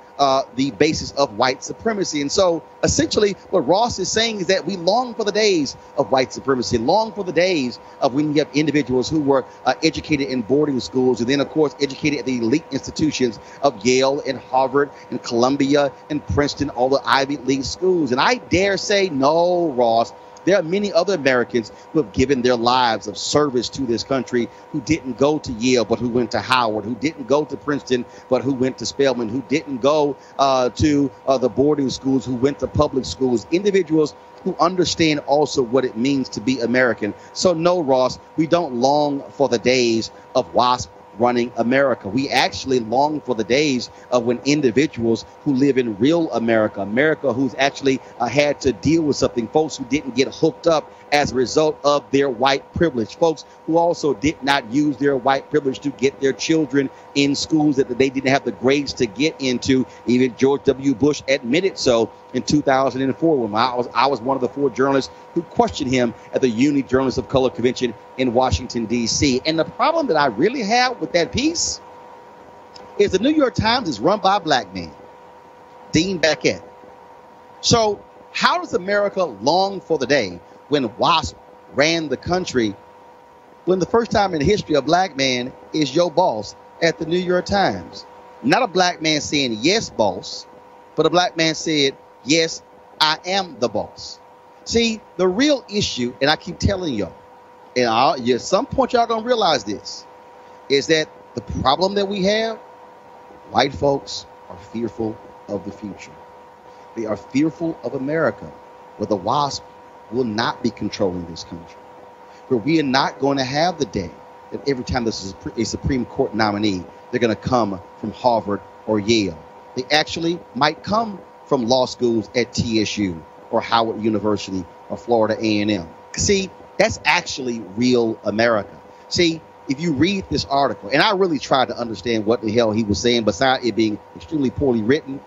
the basis of white supremacy. And so essentially what Ross is saying is that we long for the days of white supremacy, long for the days of when you have individuals who were educated in boarding schools and then, of course, educated at the elite institutions of Yale and Harvard and Columbia and Princeton, all the Ivy League schools. And I dare say, no, Ross, there are many other Americans who have given their lives of service to this country who didn't go to Yale but who went to Howard, who didn't go to Princeton but who went to Spelman, who didn't go to the boarding schools, who went to public schools, individuals who understand also what it means to be American. So no, Ross, we don't long for the days of WASP running America. We actually long for the days of when individuals who live in real America, America who's actually had to deal with something, folks who didn't get hooked up as a result of their white privilege, folks who also did not use their white privilege to get their children in schools that they didn't have the grades to get into. Even George W. Bush admitted so in 2004 when I was one of the 4 journalists who questioned him at the Uni Journalists of Color Convention in Washington, D.C. And the problem that I really have with that piece is the New York Times is run by a black man, Dean Baquet. So how does America long for the day when WASP ran the country when the first time in the history a black man is your boss at the New York Times? Not a black man saying, yes, boss, but a black man said, yes, I am the boss. See, the real issue, and I keep telling y'all, and at some point y'all gonna realize this, is that the problem that we have, white folks are fearful of the future. They are fearful of America, where the WASP will not be controlling this country, where we are not going to have the day that every time this is a Supreme Court nominee, they're going to come from Harvard or Yale. They actually might come from law schools at TSU or Howard University or Florida A&M. See, that's actually real America. See, if you read this article, and I really tried to understand what the hell he was saying, besides it being extremely poorly written,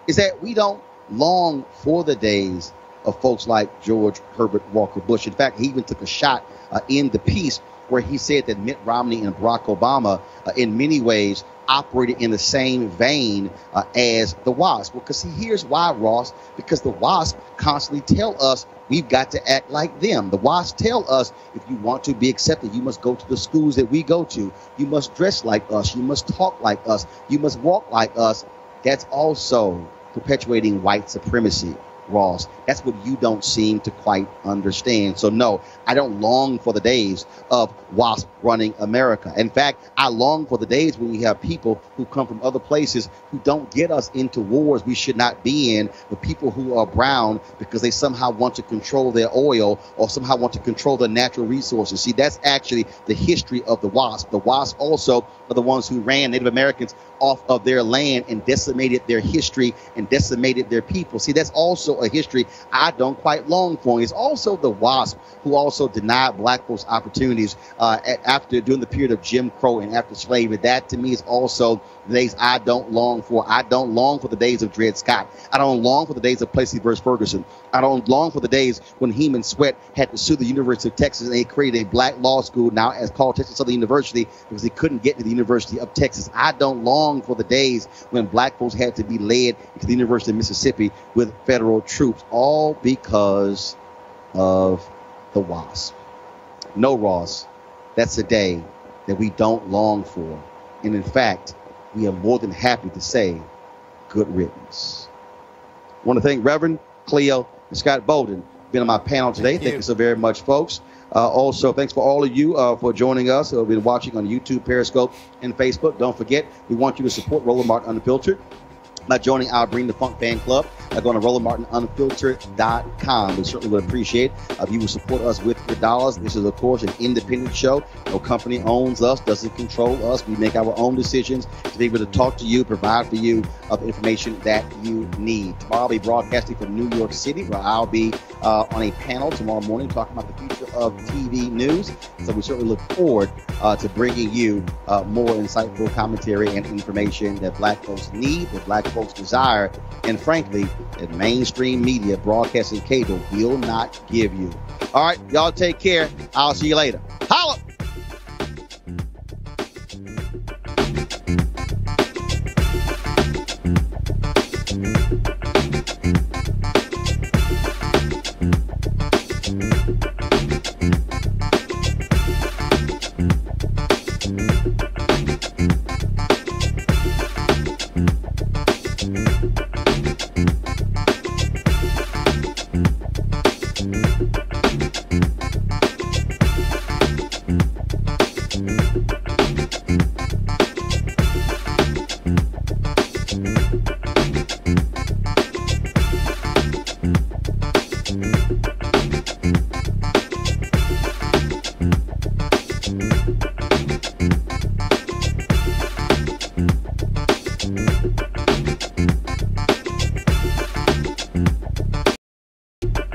is that we don't long for the days of folks like George Herbert Walker Bush. In fact, he even took a shot in the piece where he said that Mitt Romney and Barack Obama, in many ways, operated in the same vein as the WASP. Well, because see, here's why, Ross, because the WASP constantly tell us We've got to act like them. The WASP tell us if you want to be accepted, you must go to the schools that we go to. You must dress like us. You must talk like us. You must walk like us. That's also perpetuating white supremacy, Ross. That's what you don't seem to quite understand. So no, I don't long for the days of WASP running America. In fact, I long for the days when we have people who come from other places who don't get us into wars we should not be in, with people who are brown because they somehow want to control their oil or somehow want to control their natural resources. See, that's actually the history of the WASP. The WASP also are the ones who ran Native Americans off of their land and decimated their history and decimated their people. See, that's also a history I don't quite long for. It's also the WASP who also denied black folks opportunities during the period of Jim Crow and after slavery. That to me is also the days I don't long for. I don't long for the days of Dred Scott. I don't long for the days of Plessy versus Ferguson. I don't long for the days when Heman Sweat had to sue the University of Texas and they created a black law school now as called Texas Southern University because he couldn't get to the University of Texas. I don't long for the days when black folks had to be led into the University of Mississippi with federal troops, all because of the WASP. No, Ross, that's a day that we don't long for. And in fact, we are more than happy to say good riddance. I want to thank Reverend Cleo and Scott Bolden being on my panel today. Thank you so very much, folks. Also, thanks for all of you for joining us who have been watching on YouTube, Periscope, and Facebook. Don't forget, we want you to support Roland Martin Unfiltered by joining our Bring the Funk fan club. Go to RolandMartinUnfiltered.com. We certainly would appreciate if you would support us with your dollars. This is, of course, an independent show. No company owns us, doesn't control us. We make our own decisions to be able to talk to you, provide for you of information that you need. Tomorrow I'll be broadcasting from New York City, where I'll be on a panel tomorrow morning talking about the future of TV news. So we certainly look forward to bringing you more insightful commentary and information that black folks need, that black folks desire, and frankly, that mainstream media, broadcasting cable will not give you. All right, y'all take care. I'll see you later.